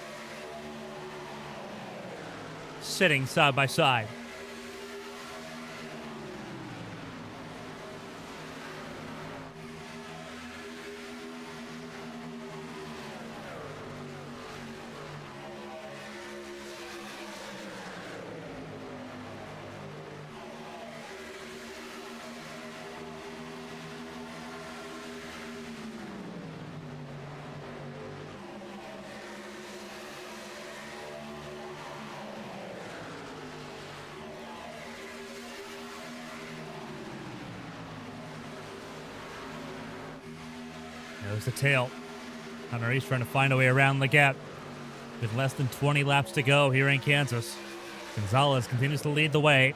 S1: Sitting side by side. There's the tail. Hunter East trying to find a way around Leggett. With less than 20 laps to go here in Kansas. Gonzalez continues to lead the way.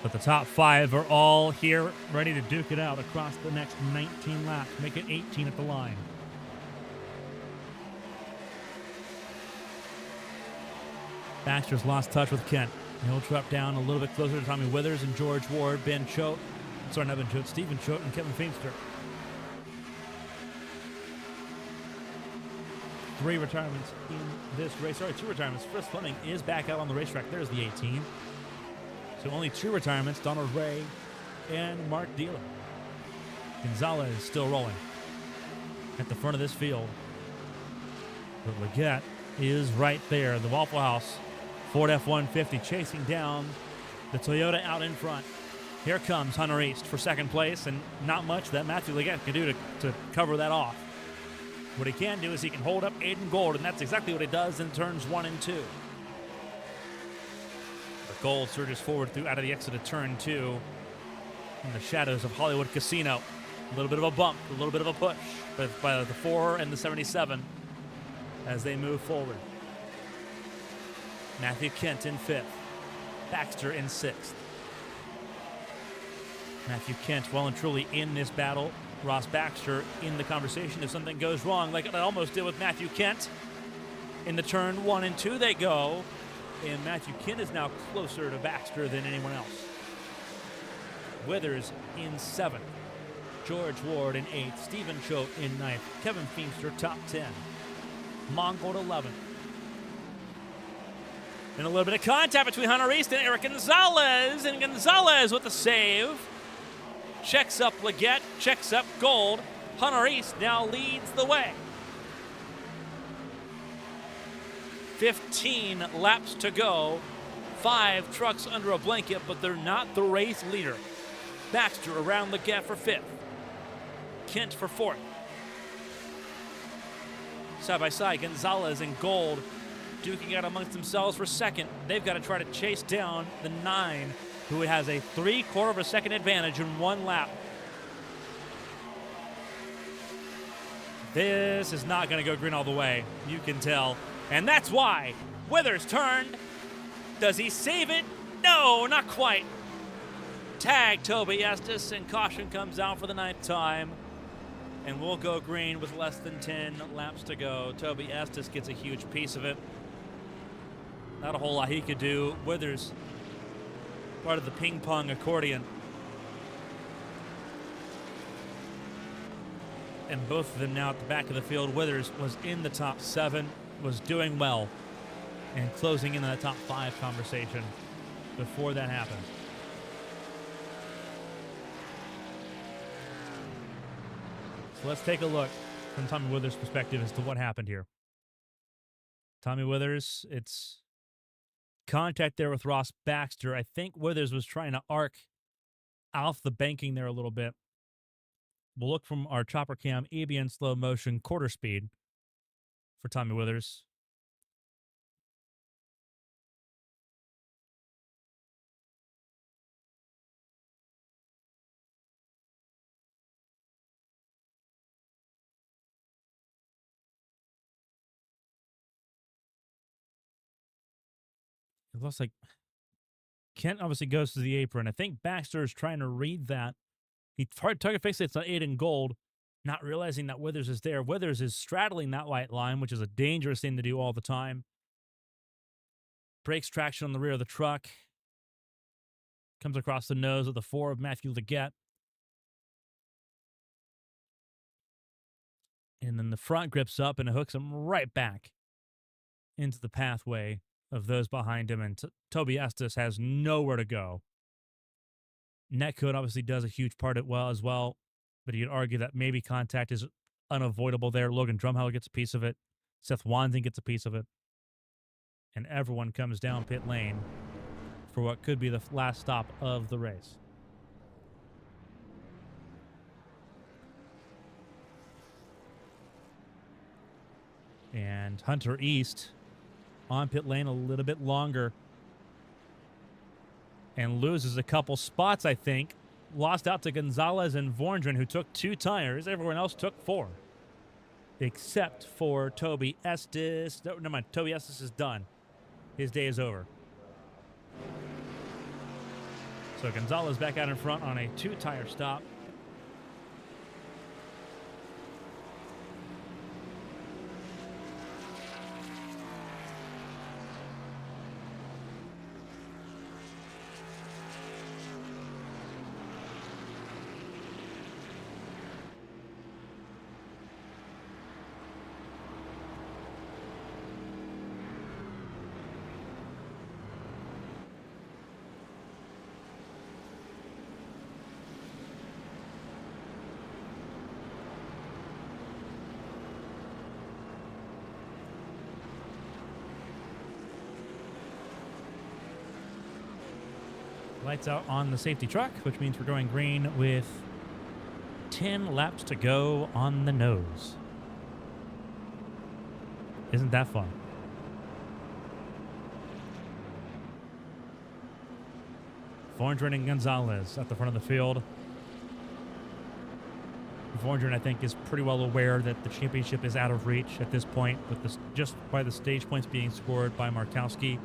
S1: But the top 5 are all here ready to duke it out across the next 19 laps. Make it 18 at the line. Baxter's lost touch with Kent. He'll drop down a little bit closer to Tommy Withers and George Ward, Ben Choate. Sorry, not Ben Choate, Stephen Choate and Kevin Feimster. 3 retirements in this race. Sorry, 2 retirements. Chris Fleming is back out on the racetrack. There's the 18. So only 2 retirements, Donald Ray and Mark Dealer. Gonzalez still rolling at the front of this field. But Leggett is right there. The Waffle House Ford F-150 chasing down the Toyota out in front. Here comes Hunter East for 2nd place, and not much that Matthew Leggett can do to cover that off. What he can do is he can hold up Aiden Gold, and that's exactly what he does in turns 1 and 2. But Gold surges forward through out of the exit of turn 2 in the shadows of Hollywood Casino. A little bit of a bump, a little bit of a push by the 4 and the 77 as they move forward. Matthew Kent in 5th. Baxter in 6th. Matthew Kent well and truly in this battle. Ross Baxter in the conversation if something goes wrong, like it almost did with Matthew Kent. In the turn 1 and 2 they go, and Matthew Kent is now closer to Baxter than anyone else. Withers in 7th. George Ward in 8th. Stephen Choate in 9th. Kevin Feemster top 10. Mongold 11th. And a little bit of contact between Hunter East and Eric Gonzalez. And Gonzalez with the save. Checks up Leggett. Checks up Gold. Hunter East now leads the way. 15 laps to go. 5 trucks under a blanket, but they're not the race leader. Baxter around Leggett for 5th. Kent for 4th. Side by side, Gonzalez and Gold duking out amongst themselves for 2nd. They've got to try to chase down the 9, who has a 3/4 of a second advantage in 1 lap. This is not going to go green all the way, you can tell. And that's why Withers turned. Does he save it? No, not quite. Tag Toby Estes, and caution comes out for the 9th time. And we'll go green with less than 10 laps to go. Toby Estes gets a huge piece of it. Not a whole lot he could do. Withers, part of the ping pong accordion. And both of them now at the back of the field. Withers was in the top 7, was doing well, and closing in on the top 5 conversation before that happened. So let's take a look from Tommy Withers' perspective as to what happened here. Tommy Withers, it's contact there with Ross Baxter. I think Withers was trying to arc off the banking there a little bit. We'll look from our chopper cam, ambient slow motion, quarter speed for Tommy Withers. It looks like Kent obviously goes to the apron. I think Baxter is trying to read that. He target fixates it's on Aiden Gold, not realizing that Withers is there. Withers is straddling that white line, which is a dangerous thing to do all the time. Breaks traction on the rear of the truck. Comes across the nose of the 4 of Matthew Leggett. And then the front grips up and it hooks him right back into the pathway of those behind him, and Toby Estes has nowhere to go. Netcode obviously does a huge part as well, but you'd argue that maybe contact is unavoidable there. Logan Drumheller gets a piece of it. Seth Wanzing gets a piece of it. And everyone comes down pit lane for what could be the last stop of the race. And Hunter East on pit lane a little bit longer and loses a couple spots, I think. Lost out to Gonzalez and Vorndren, who took 2 tires. Everyone else took 4. Except for Toby Estes. No, never mind. Toby Estes is done. His day is over. So Gonzalez back out in front on a 2-tire stop. Lights out on the safety truck, which means we're going green with 10 laps to go on the nose. Isn't that fun? Vorndren and Gonzalez at the front of the field. Vorndren, I think, is pretty well aware that the championship is out of reach at this point, with this, just by the stage points being scored by Markowski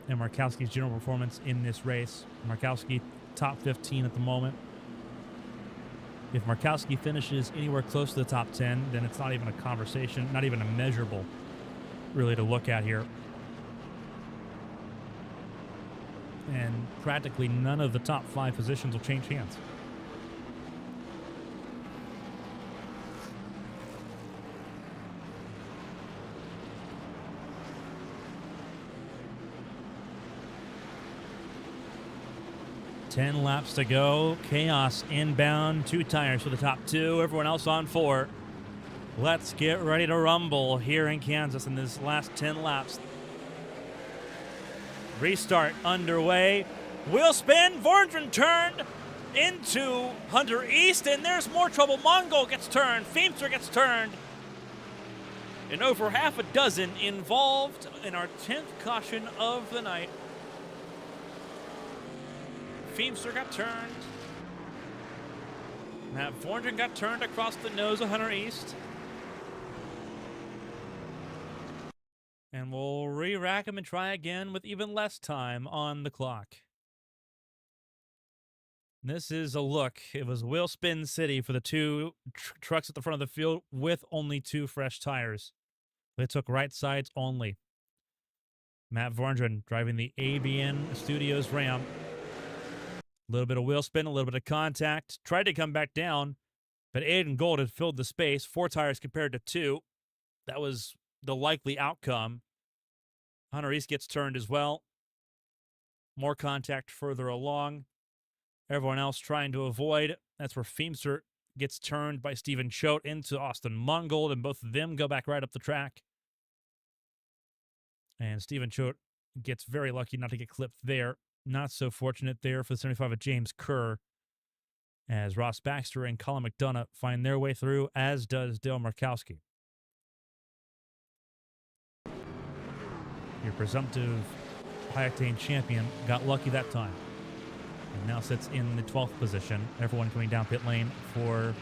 S1: and Markowski's general performance in this race. Markowski top 15 at the moment. If Markowski finishes anywhere close to the top 10, then it's not even a conversation, not even a measurable, really, to look at here. And practically none of the top 5 positions will change hands. Ten laps to go. Chaos inbound. 2 tires for the top 2. Everyone else on 4. Let's get ready to rumble here in Kansas in this last 10 laps. Restart underway. Wheel spin. Vorndren turned into Hunter East, and there's more trouble. Mongol gets turned. Feimster gets turned. And over half a dozen involved in our 10th caution of the night. Feimster got turned. Matt Vorndren got turned across the nose of Hunter East. And we'll re-rack him and try again with even less time on the clock. This is a look. It was wheel spin city for the 2 trucks at the front of the field with only 2 fresh tires. They took right sides only. Matt Vorndren driving the ABN Studios Ram. A little bit of wheel spin, a little bit of contact. Tried to come back down, but Aiden Gold had filled the space. 4 tires compared to 2. That was the likely outcome. Hunter East gets turned as well. More contact further along. Everyone else trying to avoid. That's where Feimster gets turned by Stephen Choate into Austin Mungold, and both of them go back right up the track. And Stephen Choate gets very lucky not to get clipped there. Not so fortunate there for the 75 of James Kerr, as Ross Baxter and Colin McDonough find their way through, as does Dale Markowski. Your presumptive high-octane champion got lucky that time, and now sits in the 12th position. Everyone coming down pit lane for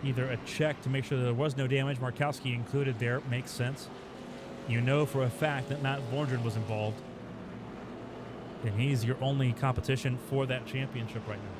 S1: either a check to make sure there was no damage. Markowski included there. Makes sense. You know for a fact that Matt Vorndren was involved, and he's your only competition for that championship right now.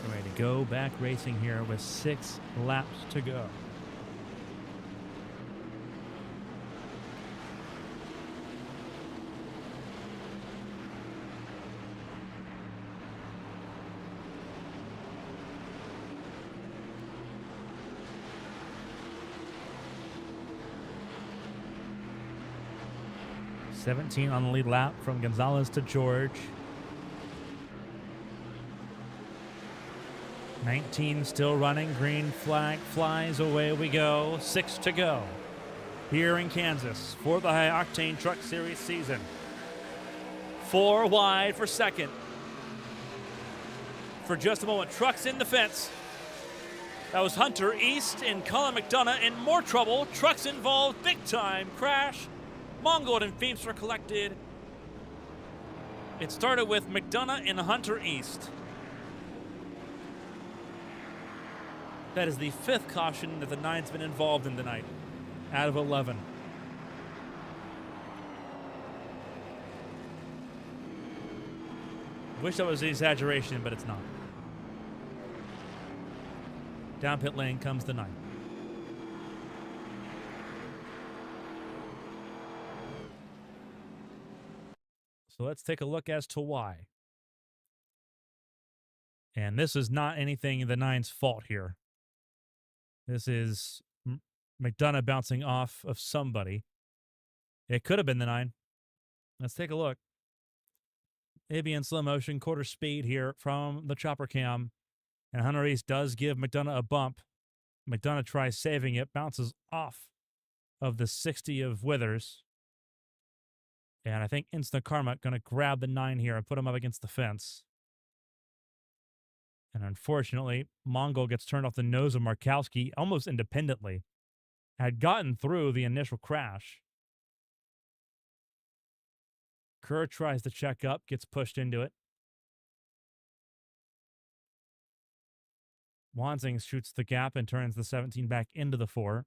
S1: Ready to go back racing here with 6 laps to go. 17 on the lead lap from Gonzalez to George. 19 still running. Green flag flies. Away we go. 6 to go here in Kansas for the High Octane Truck Series season. 4 wide for second. For just a moment, trucks in the fence. That was Hunter East and Colin McDonough in more trouble. Trucks involved, big time crash. Mongold and Feimster collected. It started with McDonough and Hunter East. That is the 5th caution that the 9's been involved in tonight, out of 11. Wish that was an exaggeration, but it's not. Down pit lane comes the 9. So let's take a look as to why. And this is not anything the 9's fault here. This is McDonough bouncing off of somebody. It could have been the 9. Let's take a look. Maybe in slow motion, quarter speed here from the chopper cam. And Hunter East does give McDonough a bump. McDonough tries saving it, bounces off of the 60 of Withers. And I think Instant Karma going to grab the 9 here and put him up against the fence. And unfortunately, Mongol gets turned off the nose of Markowski almost independently. Had gotten through the initial crash. Kerr tries to check up, gets pushed into it. Wansing shoots the gap and turns the 17 back into the 4.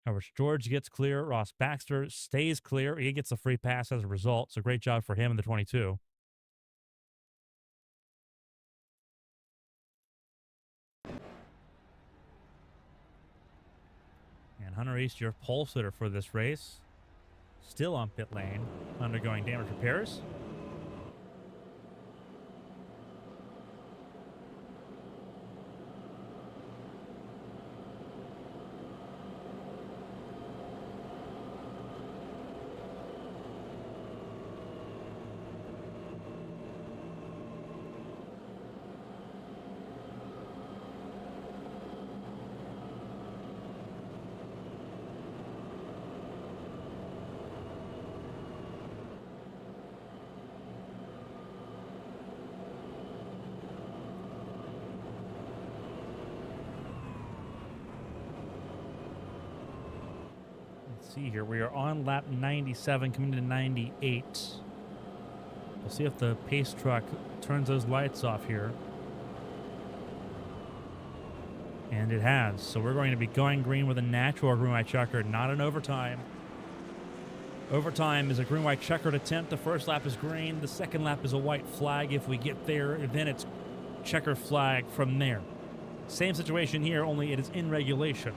S1: However, George gets clear. Ross Baxter stays clear. He gets a free pass as a result, so great job for him in the 22. And Hunter East, your pole sitter for this race, still on pit lane, undergoing damage repairs. See here, we are on lap 97 coming to 98. We'll see if the pace truck turns those lights off here. And it has. So we're going to be going green with a natural green white checkered, not an overtime. Overtime is a green white checkered attempt. The first lap is green. The second lap is a white flag. If we get there, then it's checkered flag from there. Same situation here, only it is in regulation.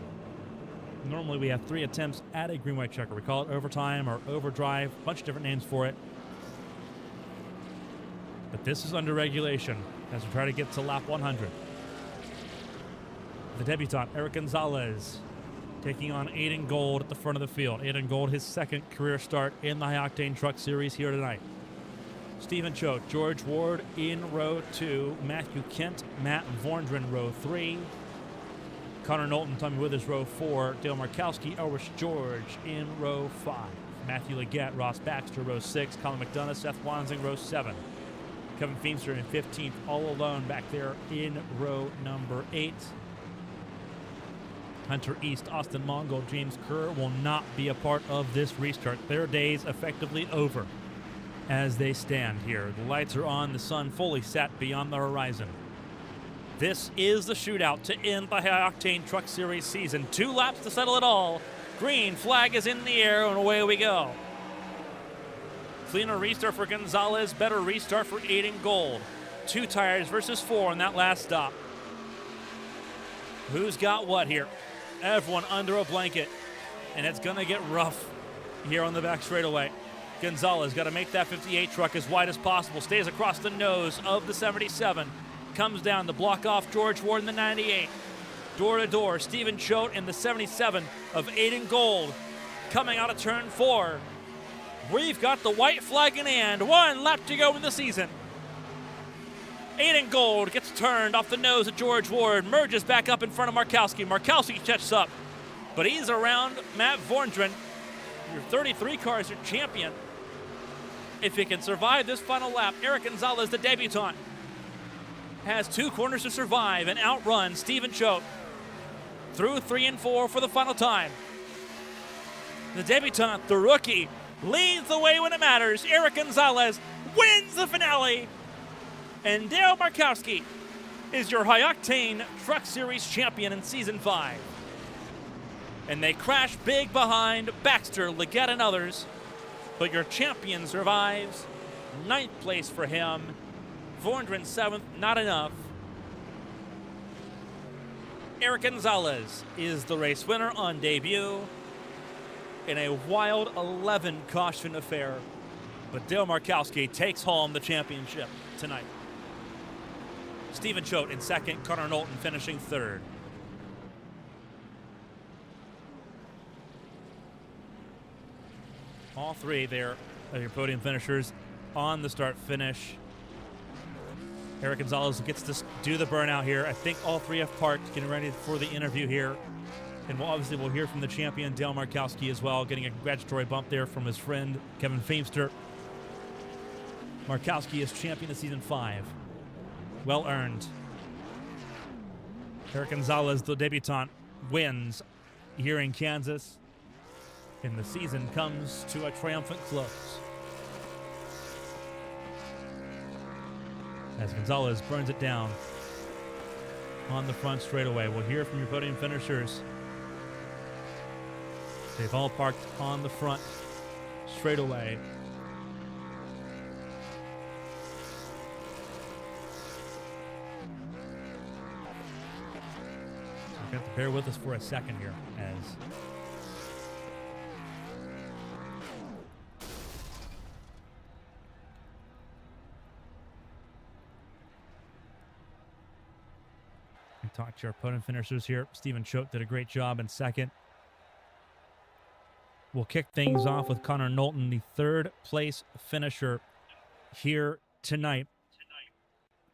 S1: Normally we have 3 attempts at a green-white checker. We call it overtime or overdrive, a bunch of different names for it. But this is under regulation as we try to get to lap 100. The debutant, Eric Gonzalez, taking on Aiden Gold at the front of the field. Aiden Gold, his 2nd career start in the High Octane Truck Series here tonight. Stephen Choate, George Ward in row 2. Matthew Kent, Matt Vorndren, row 3. Connor Knowlton, Tommy Withers, row 4. Dale Markowski, Elwish George in row 5. Matthew Leggett, Ross Baxter, row 6. Colin McDonough, Seth Wansing, row 7. Kevin Feimster in 15th, all alone back there in row number 8. Hunter East, Austin Mongol, James Kerr will not be a part of this restart. Their day's effectively over as they stand here. The lights are on, the sun fully set beyond the horizon. This is the shootout to end the High Octane Truck Series season. 2 laps to settle it all. Green flag is in the air, and away we go. Cleaner restart for Gonzalez, better restart for Aiden Gold. 2 tires versus 4 on that last stop. Who's got what here? Everyone under a blanket, and it's going to get rough here on the back straightaway. Gonzalez got to make that 58 truck as wide as possible. Stays across the nose of the 77. Comes down to block off George Ward in the 98. Door to door, Stephen Choate in the 77 of Aiden Gold. Coming out of turn 4. We've got the white flag in hand. 1 lap to go in the season. Aiden Gold gets turned off the nose of George Ward, merges back up in front of Markowski. Markowski catches up, but he's around Matt Vorndren. Your 33 car is your champion. If he can survive this final lap, Eric Gonzalez, the debutant, has 2 corners to survive and outrun Stephen Choate through 3 and 4 for the final time. The debutant, the rookie, leads the way when it matters. Eric Gonzalez wins the finale. And Dale Markowski is your High Octane Truck Series champion in Season 5. And they crash big behind Baxter, Leggett, and others. But your champion survives. 9th place for him. Vorndren 7th, not enough. Eric Gonzalez is the race winner on debut in a wild 11 caution affair. But Dale Markowski takes home the championship tonight. Stephen Choate in 2nd, Connor Knowlton finishing 3rd. All 3 there are your podium finishers on the start-finish. Eric Gonzalez gets to do the burnout here. I think all 3 have parked, getting ready for the interview here. And we'll hear from the champion, Dale Markowski, as well, getting a congratulatory bump there from his friend, Kevin Feimster. Markowski is champion of Season 5. Well earned. Eric Gonzalez, the debutant, wins here in Kansas. And the season comes to a triumphant close. As Gonzalez burns it down on the front straightaway. We'll hear from your podium finishers. They've all parked on the front straightaway. You have to bear with us for a second here as we talk to our opponent finishers here. Stephen Choate did a great job in 2nd. We'll kick things off with Connor Knowlton, the 3rd place finisher here tonight.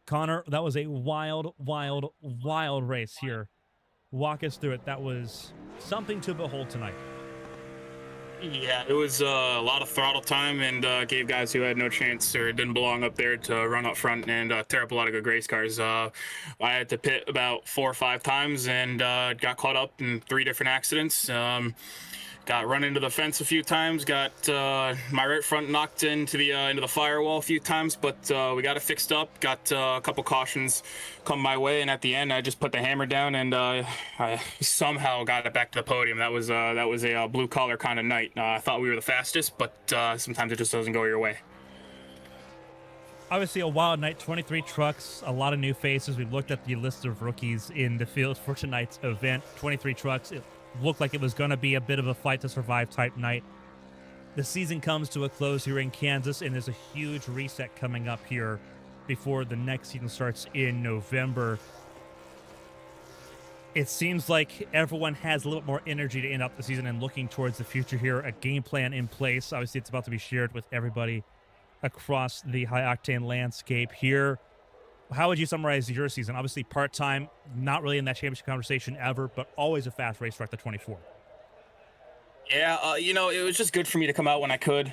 S1: Connor, that was a wild, wild, wild race here. Walk us through it. That was something to behold tonight.
S2: Yeah, it was a lot of throttle time and gave guys who had no chance or didn't belong up there to run up front and tear up a lot of good race cars. I had to pit about 4 or 5 times and got caught up in 3 different accidents. Got run into the fence a few times, got my right front knocked into the firewall a few times, but we got it fixed up, got a couple cautions come my way, and at the end I just put the hammer down and I somehow got it back to the podium. That was a blue collar kind of night. I thought we were the fastest, but sometimes it just doesn't go your way.
S1: Obviously a wild night, 23 trucks, a lot of new faces. We've looked at the list of rookies in the field for tonight's event. 23 trucks. It looked like it was going to be a bit of a fight to survive type night. The season comes to a close here in Kansas, and there's a huge reset coming up here before the next season starts in November. It seems like everyone has a little bit more energy to end up the season and looking towards the future here, a game plan in place. Obviously, it's about to be shared with everybody across the high-octane landscape here. How would you summarize your season? Obviously part-time, not really in that championship conversation ever, but always a fast race track, the 24.
S2: Yeah, it was just good for me to come out when I could.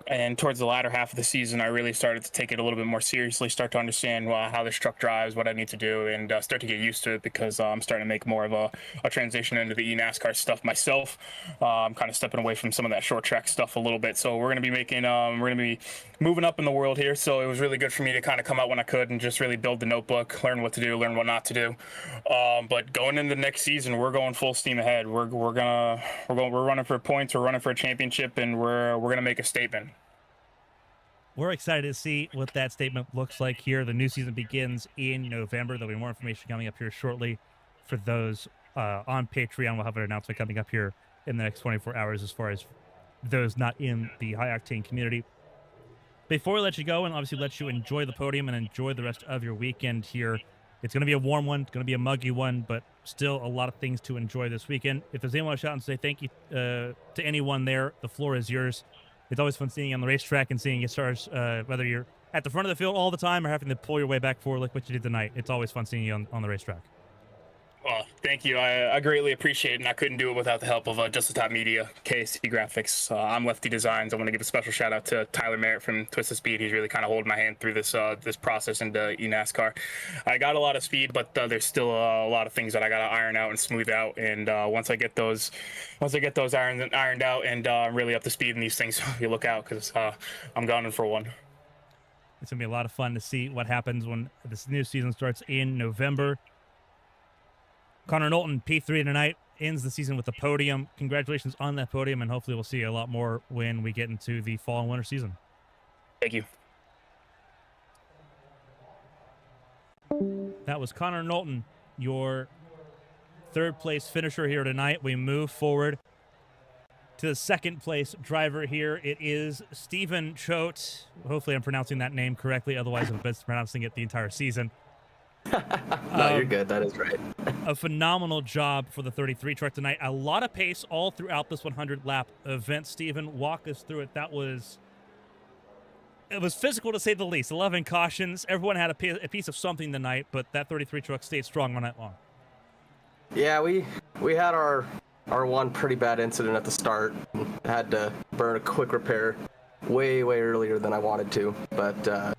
S2: And towards the latter half of the season, I really started to take it a little bit more seriously, start to understand how this truck drives, what I need to do, and start to get used to it because I'm starting to make more of a transition into the eNASCAR stuff myself. I'm kind of stepping away from some of that short track stuff a little bit. So we're going to be moving up in the world here. So it was really good for me to kind of come out when I could and just really build the notebook, learn what to do, learn what not to do. But going into the next season, we're going full steam ahead. We're running for points, we're running for a championship, and we're gonna make a statement.
S1: We're excited to see what that statement looks like here. The new season begins in November. There'll be more information coming up here shortly for those on Patreon. We'll have an announcement coming up here in the next 24 hours as far as those not in the high octane community. Before we let you go and obviously let you enjoy the podium and enjoy the rest of your weekend here, it's going to be a warm one. It's going to be a muggy one, but still a lot of things to enjoy this weekend. If there's anyone to shout and say thank you to anyone there, the floor is yours. it's always fun seeing you on the racetrack and seeing you stars, whether you're at the front of the field all the time or having to pull your way back forward like what you did tonight. It's always fun seeing you on the racetrack.
S2: Well, thank you. I greatly appreciate it, and I couldn't do it without the help of Just the Top Media, KSC Graphics. I'm Lefty Designs. I want to give a special shout out to Tyler Merritt from Twisted Speed. He's really kind of holding my hand through this this process into eNASCAR. I got a lot of speed, but there's still a lot of things that I got to iron out and smooth out. And once I get those ironed out and I'm really up to speed in these things, you look out because I'm gunning for one.
S1: It's going to be a lot of fun to see what happens when this new season starts in November. Connor Knowlton, P3 tonight, ends the season with a podium. Congratulations on that podium, and hopefully we'll see a lot more when we get into the fall and winter season.
S2: Thank you.
S1: That was Connor Knowlton, your third-place finisher here tonight. We move forward to the second-place driver here. It is Stephen Choate. Hopefully I'm pronouncing that name correctly. Otherwise, I've been pronouncing it the entire season.
S3: No, you're good. That is right.
S1: A phenomenal job for the 33 truck tonight. A lot of pace all throughout this 100-lap event. Stephen, walk us through it. It was physical to say the least. 11 cautions. Everyone had a piece of something tonight, but that 33 truck stayed strong all night long.
S3: Yeah, we had our one pretty bad incident at the start. Had to burn a quick repair way earlier than I wanted to, but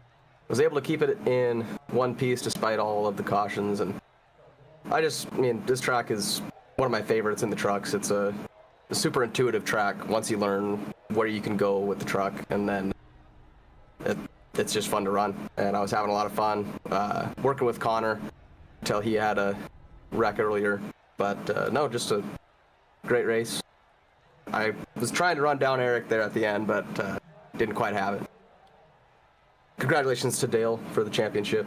S3: was able to keep it in one piece despite all of the cautions. And this track is one of my favorites in the trucks. It's a super intuitive track once you learn where you can go with the truck, and then it's just fun to run. And I was having a lot of fun working with Connor until he had a wreck earlier. But no, just a great race. I was trying to run down Eric there at the end, but didn't quite have it. Congratulations to Dale for the championship.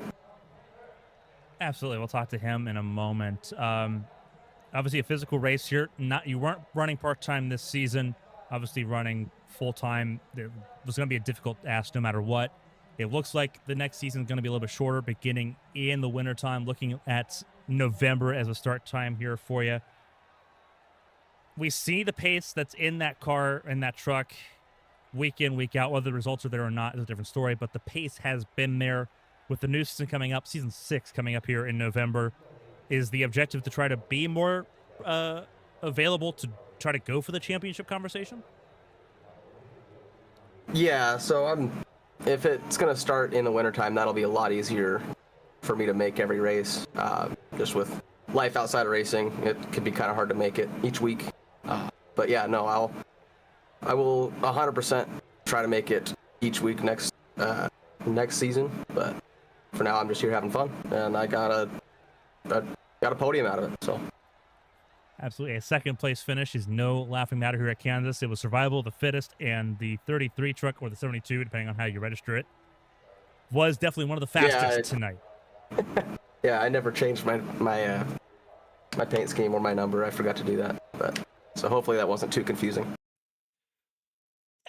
S1: Absolutely. We'll talk to him in a moment. Obviously a physical race here. You weren't running part-time this season. Obviously running full-time. It was going to be a difficult ask no matter what. It looks like the next season is going to be a little bit shorter, beginning in the wintertime, looking at November as a start time here for you. We see the pace that's in that car and that truck week in, week out. Whether the results are there or not is a different story, but the pace has been there. With the new season coming up, season 6 coming up here in November, is the objective to try to be more available to try to go for the championship conversation?
S3: Yeah, so if it's going to start in the wintertime, that'll be a lot easier for me to make every race. Just with life outside of racing, it can be kind of hard to make it each week. But yeah, no, I will 100% try to make it each week next season. But for now, I'm just here having fun, and I got a podium out of it. So
S1: absolutely, a second place finish is no laughing matter here at Kansas. It was survival of the fittest, and the 33 truck or the 72, depending on how you register it, was definitely one of the fastest tonight.
S3: Yeah, I never changed my paint scheme or my number. I forgot to do that, but so hopefully that wasn't too confusing.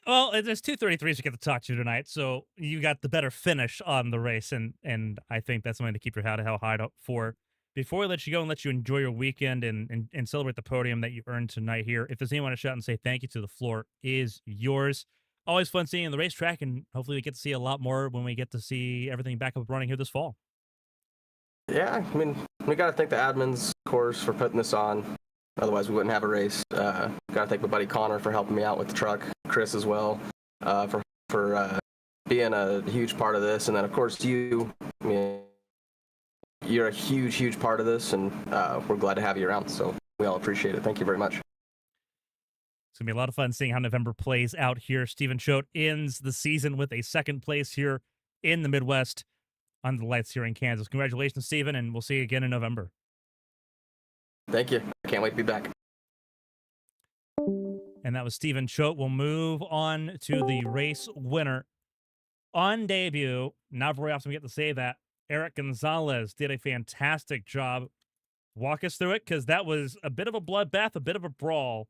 S1: Well, there's two 33s we get to talk to tonight, so you got the better finish on the race, and I think that's something to keep your head held high up for. Before we let you go and let you enjoy your weekend and celebrate the podium that you earned tonight here, if there's anyone to shout and say thank you to, the floor is yours. Always fun seeing you on the racetrack, and hopefully we get to see a lot more when we get to see everything back up running here this fall.
S3: Yeah, I mean, we got to thank the admins, of course, for putting this on. Otherwise, we wouldn't have a race. Got to thank my buddy Connor for helping me out with the truck, Chris as well, for being a huge part of this, and then of course you. I mean, you're a huge part of this, and we're glad to have you around. So we all appreciate it. Thank you very much.
S1: It's going to be a lot of fun seeing how November plays out here. Stephen Choate ends the season with a second place here in the Midwest on the lights here in Kansas. Congratulations, Stephen, and we'll see you again in November.
S3: Thank you. I can't wait to be back.
S1: And that was Stephen Choate. We'll move on to the race winner. On debut, not very often we get to say that, Eric Gonzalez did a fantastic job. Walk us through it, because that was a bit of a bloodbath, a bit of a brawl.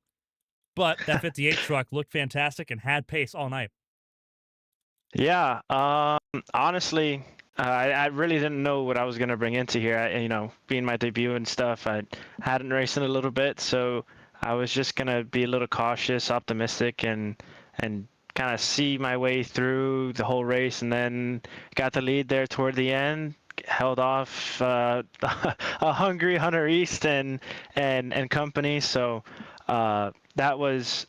S1: But that 58 truck looked fantastic and had pace all night.
S4: Yeah, honestly, I really didn't know what I was going to bring into here. Being my debut and stuff, I hadn't raced in a little bit, so I was just going to be a little cautious, optimistic, and kind of see my way through the whole race, and then got the lead there toward the end. Held off a hungry Hunter East and company. So that was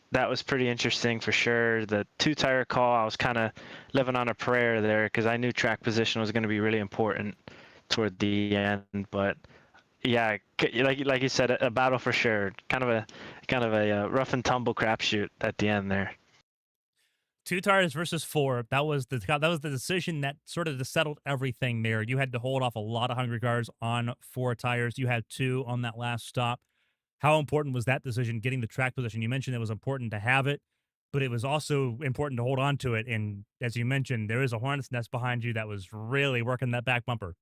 S4: pretty interesting for sure. The 2-tire call, I was kind of living on a prayer there because I knew track position was going to be really important toward the end. But yeah, like you said, a battle for sure. Kind of a rough and tumble crapshoot at the end there.
S1: 2 tires versus 4. That was the decision that sort of settled everything there. You had to hold off a lot of hungry cars on 4 tires. You had 2 on that last stop. How important was that decision, getting the track position? You mentioned it was important to have it, but it was also important to hold on to it. And as you mentioned, there is a hornet's nest behind you that was really working that back bumper.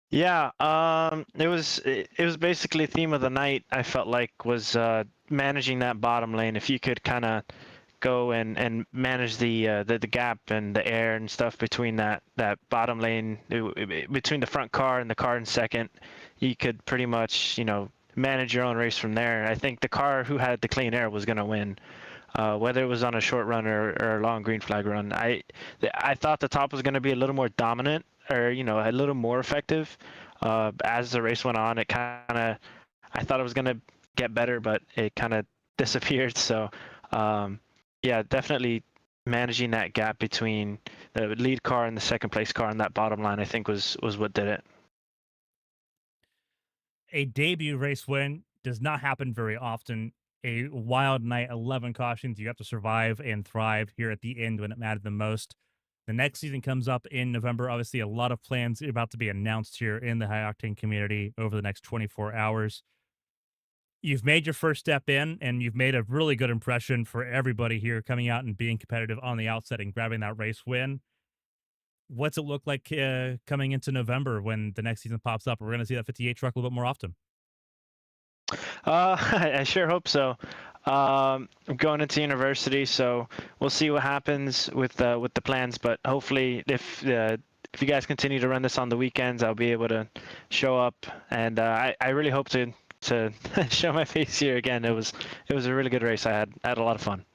S4: Yeah, it was basically theme of the night. I felt like was managing that bottom lane. If you could kind of go and manage the gap and the air and stuff between that bottom lane, between the front car and the car in second, you could pretty much manage your own race from there. I think the car who had the clean air was going to win, whether it was on a short run or a long green flag run. I thought the top was going to be a little more dominant, or a little more effective. As the race went on, I thought it was going to get better, but it kind of disappeared. So yeah, definitely managing that gap between the lead car and the second place car on that bottom line, I think was what did it.
S1: A debut race win does not happen very often. A wild night, 11 cautions. You have to survive and thrive here at the end when it mattered the most. The next season comes up in November. Obviously, a lot of plans about to be announced here in the High Octane community over the next 24 hours. You've made your first step in, and you've made a really good impression for everybody here coming out and being competitive on the outset and grabbing that race win. What's it look like coming into November when the next season pops up? We're going to see that 58 truck a little bit more often.
S4: I sure hope so. I'm going into university, so we'll see what happens with the plans. But hopefully, if you guys continue to run this on the weekends, I'll be able to show up. And I really hope to show my face here again. It was a really good race. I had a lot of fun.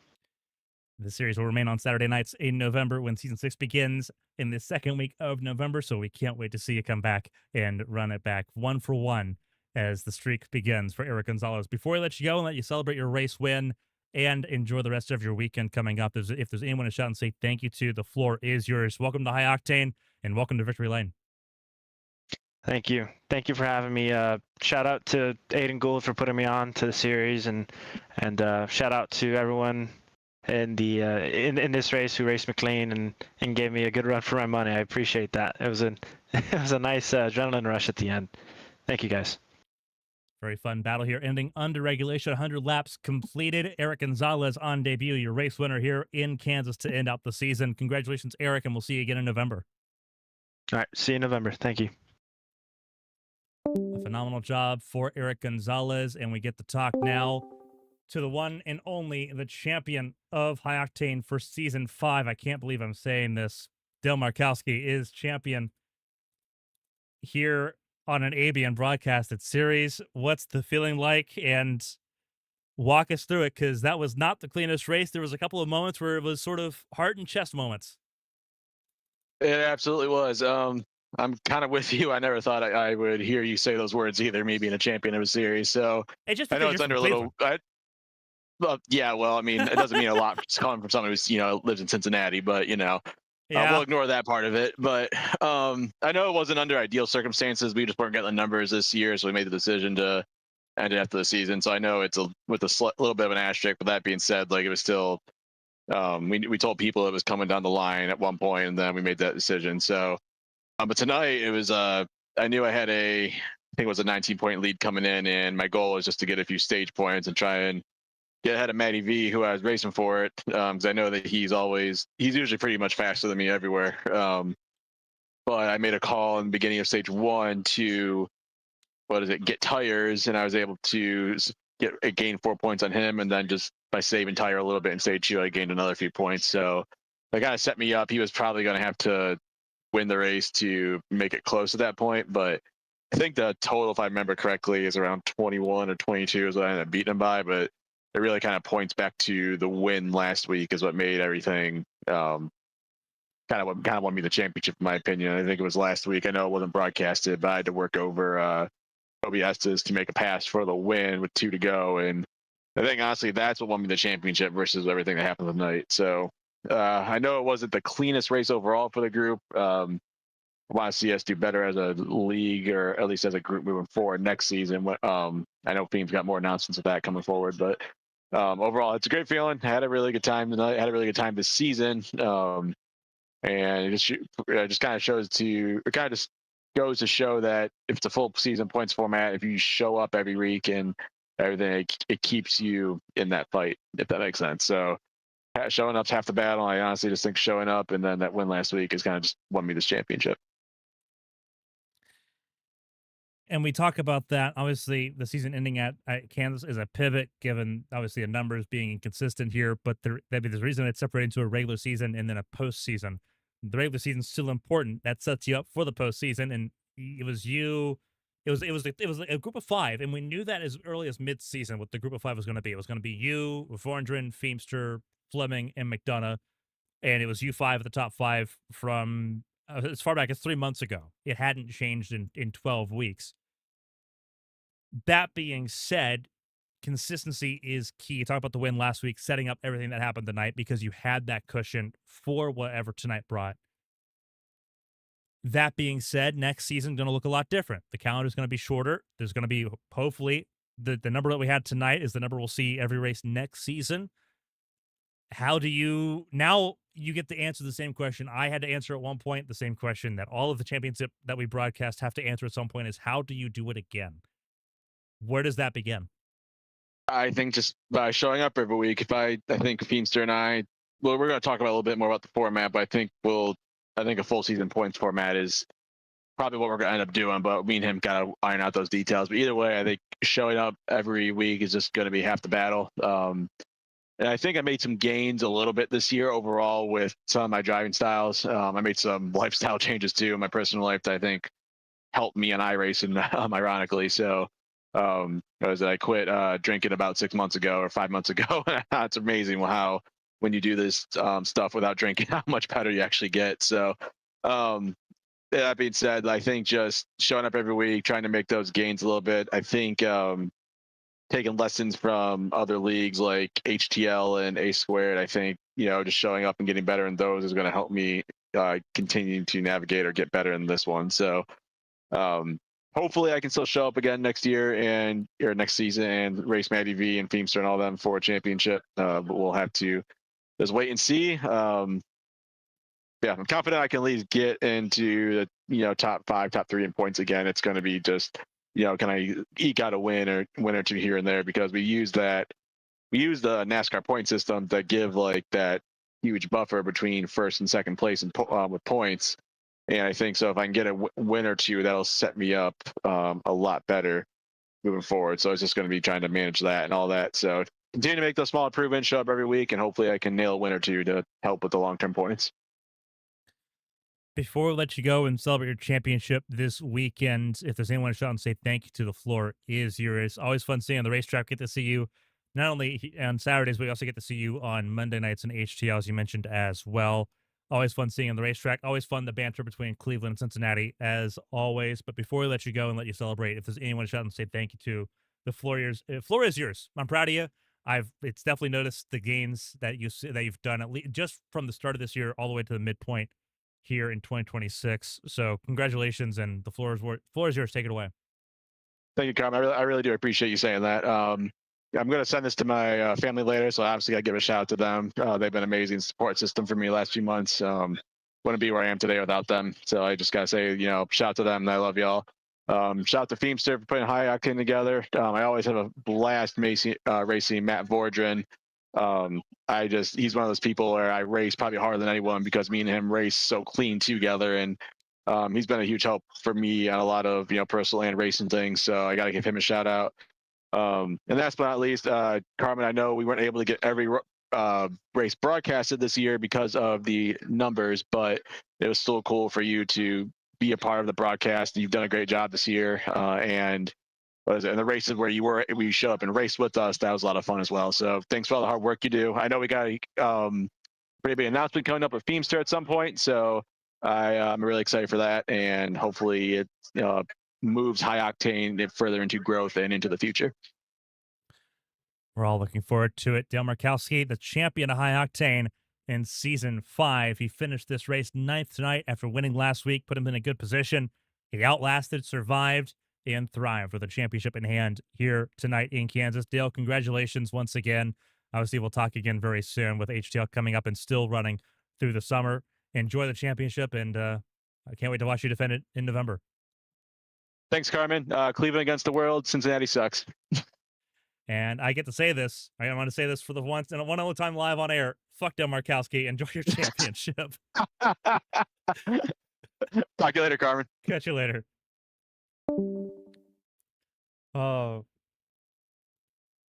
S1: The series will remain on Saturday nights in November when season 6 begins in the second week of November. So we can't wait to see you come back and run it back 1 for 1 as the streak begins for Eric Gonzalez. Before I let you go and let you celebrate your race win and enjoy the rest of your weekend coming up, if there's anyone to shout and say thank you to, the floor is yours. Welcome to High Octane and welcome to Victory Lane.
S4: Thank you. Thank you for having me. Shout out to Aiden Gould for putting me on to the series, and shout out to everyone in the in this race who raced McLean and gave me a good run for my money. I appreciate that. It was a nice adrenaline rush at the end. Thank you, guys.
S1: Very fun battle here, ending under regulation. 100 laps completed. Eric Gonzalez on debut, your race winner here in Kansas to end out the season. Congratulations, Eric, and we'll see you again in November.
S4: All right, see you in November. Thank you.
S1: A phenomenal job for Eric Gonzalez, and we get to talk now to the one and only, the champion of High Octane for Season 5. I can't believe I'm saying this. Dale Markowski is champion here on an ABN broadcasted series. What's the feeling like? And walk us through it, because that was not the cleanest race. There was a couple of moments where it was sort of heart and chest moments.
S5: It absolutely was. I'm kind of with you. I never thought I would hear you say those words either, me being a champion of a series. So I know it's under a little... yeah, well, I mean, it doesn't mean a lot coming from someone who's, lives in Cincinnati, but,
S1: yeah.
S5: we'll ignore that part of it. But I know it wasn't under ideal circumstances. We just weren't getting the numbers this year, so we made the decision to end it after the season. So I know it's with a little bit of an asterisk. But that being said, like, it was still, we told people it was coming down the line at one point, and then we made that decision. So, but tonight it was, I knew I had I think it was a 19-point lead coming in, and my goal was just to get a few stage points and try and get ahead of Matty V, who I was racing for it, because I know that he's usually pretty much faster than me everywhere. But I made a call in the beginning of stage 1 to, get tires, and I was able to gain 4 points on him, and then just by saving tire a little bit in stage 2, I gained another few points. So that kind of set me up. He was probably going to have to win the race to make it close at that point, but I think the total, if I remember correctly, is around 21 or 22 is what I ended up beating him by. But it really kind of points back to the win last week is what made everything kind of won me the championship, in my opinion. I think it was last week. I know it wasn't broadcasted, but I had to work over Toby Estes to make a pass for the win with 2 to go. And I think, honestly, that's what won me the championship versus everything that happened tonight. So I know it wasn't the cleanest race overall for the group. I want to see us do better as a league, or at least as a group moving forward next season. I know Fiend's got more announcements of that coming forward, but overall, it's a great feeling. I had a really good time tonight. I had a really good time this season. And it just kind of goes to show that if it's a full season points format, if you show up every week and everything, it keeps you in that fight, if that makes sense. So showing up's half the battle. I honestly just think showing up and then that win last week is kind of just won me this championship.
S1: And we talk about that. Obviously, the season ending at Kansas is a pivot, given obviously the numbers being inconsistent here. But there's a reason it's separated into a regular season and then a postseason. The regular season's still important. That sets you up for the postseason. And it was you. It was a group of 5, and we knew that as early as mid-season what the group of 5 was going to be. It was going to be you, Vorndren, Feemster, Fleming, and McDonough, and it was you 5 at the top 5 from as far back as 3 months ago. It hadn't changed in 12 weeks. That being said, consistency is key. You talked about the win last week, setting up everything that happened tonight because you had that cushion for whatever tonight brought. That being said, next season going to look a lot different. The calendar is going to be shorter. There's going to be, hopefully, the number that we had tonight is the number we'll see every race next season. How do you, now you get to answer the same question I had to answer at one point, the same question that all of the championship that we broadcast have to answer at some point is, how do you do it again? Where does that begin?
S5: I think just by showing up every week. I think Feemster and I, well, we're going to talk about a little bit more about the format, but I think a full season points format is probably what we're going to end up doing, but me and him got to iron out those details. But either way, I think showing up every week is just going to be half the battle. And I think I made some gains a little bit this year overall with some of my driving styles. I made some lifestyle changes too in my personal life that I think helped me in iRacing, ironically. So I quit drinking about 6 months ago or 5 months ago. It's amazing how when you do this stuff without drinking, how much better you actually get. So that being said, I think just showing up every week, trying to make those gains a little bit. I think taking lessons from other leagues like HTL and A Squared, I think, just showing up and getting better in those is going to help me continue to navigate or get better in this one. So hopefully I can still show up again next year or next season and race Matty V and Feemster and all them for a championship. But we'll have to just wait and see. I'm confident I can at least get into the top 5, top 3 in points again. It's going to be just, can I eke out a win or 2 here and there, because we use the NASCAR point system to give like that huge buffer between first and second place with points. And I think so if I can get a win or 2, that'll set me up a lot better moving forward. So it's just going to be trying to manage that and all that. So continue to make those small improvements, show up every week, and hopefully I can nail a win or 2 to help with the long-term points.
S1: Before we let you go and celebrate your championship this weekend, if there's anyone to shout and say thank you to, the floor is yours. Always fun seeing on the racetrack. Get to see you not only on Saturdays, but we also get to see you on Monday nights and HTL, as you mentioned, as well. Always fun seeing on the racetrack. Always fun the banter between Cleveland and Cincinnati, as always. But before we let you go and let you celebrate, if there's anyone to shout and say thank you to, the floor is yours. I'm proud of you. It's definitely noticed the gains that you've done, at least just from the start of this year all the way to the midpoint here in 2026. So congratulations, and the floor is yours. Take it away.
S5: Thank you, Carmen. I really do appreciate you saying that. I'm going to send this to my family later, so obviously I give a shout out to them. They've been an amazing support system for me the last few months. Wouldn't be where I am today without them. So I just got to say, shout out to them, and I love y'all. Shout out to Feemster for putting High Octane together. I always have a blast racing Matt Vorndren. He's one of those people where I race probably harder than anyone because me and him race so clean together, and he's been a huge help for me on a lot of personal and racing things. So I got to give him a shout out. And last but not least, Carmen, I know we weren't able to get every race broadcasted this year because of the numbers, but it was still cool for you to be a part of the broadcast. You've done a great job this year, and what is it? And the races where where you show up and race with us, that was a lot of fun as well. So thanks for all the hard work you do. I know we got pretty big announcement coming up with Feemster at some point, so I'm really excited for that, and hopefully it moves High Octane further into growth and into the future.
S1: We're all looking forward to it. Dale Markowski, the champion of High Octane in Season 5. He finished this race 9th tonight after winning last week, put him in a good position. He outlasted, survived, and thrived with a championship in hand here tonight in Kansas. Dale, congratulations once again. Obviously, we'll talk again very soon with HTL coming up and still running through the summer. Enjoy the championship, and I can't wait to watch you defend it in November.
S5: Thanks, Carmen. Cleveland against the world. Cincinnati sucks.
S1: And I get to say this. I want to say this for the once and one other time live on air. Fuck Dale Markowski. Enjoy your championship.
S5: Talk to you later, Carmen.
S1: Catch you later. Oh,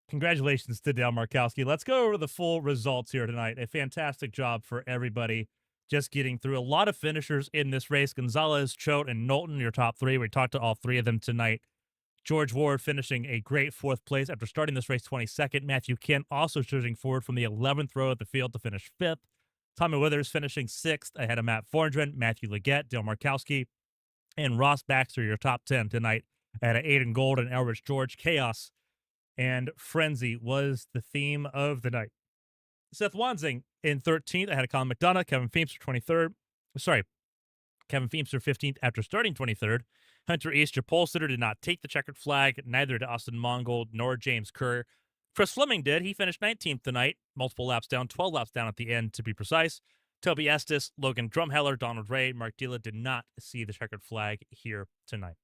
S1: congratulations to Dale Markowski. Let's go over the full results here tonight. A fantastic job for everybody just getting through. A lot of finishers in this race. Gonzalez, Choate, and Knowlton, your top three. We talked to all three of them tonight. George Ward finishing a great 4th place after starting this race 22nd. Matthew Kent also surging forward from the 11th row of the field to finish 5th. Tommy Withers finishing 6th ahead of Matt Forndren, Matthew Leggett, Dale Markowski, and Ross Baxter, your top 10 tonight at Aiden Gold and Elrich George. Chaos and frenzy was the theme of the night. Seth Wansing in 13th ahead of Colin McDonough, Kevin Feemster 23rd. Kevin Feemster 15th after starting 23rd. Hunter East, your pole sitter, did not take the checkered flag. Neither did Austin Mongold nor James Kerr. Chris Fleming did. He finished 19th tonight, multiple laps down, 12 laps down at the end to be precise. Toby Estes, Logan Drumheller, Donald Ray, Mark Dila did not see the checkered flag here tonight.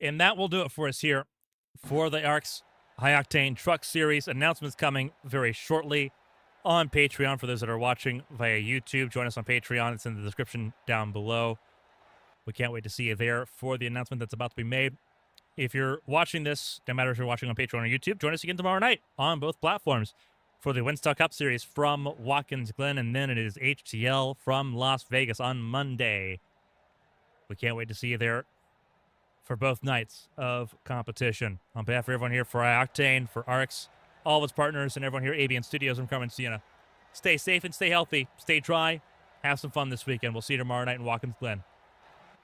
S1: And that will do it for us here for the ARCS High Octane Truck Series. Announcements coming very shortly on Patreon for those that are watching via YouTube. Join us on Patreon. It's in the description down below. We can't wait to see you there for the announcement that's about to be made. If you're watching this, no matter if you're watching on Patreon or YouTube, join us again tomorrow night on both platforms for the Winstall Cup Series from Watkins Glen, and then it is HTL from Las Vegas on Monday. We can't wait to see you there for both nights of competition. On behalf of everyone here for High Octane, for ARCS, all of its partners, and everyone here at ABN Studios, I'm Carmen, Sienna. Stay safe and stay healthy. Stay dry. Have some fun this weekend. We'll see you tomorrow night in Watkins Glen.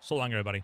S1: So long, everybody.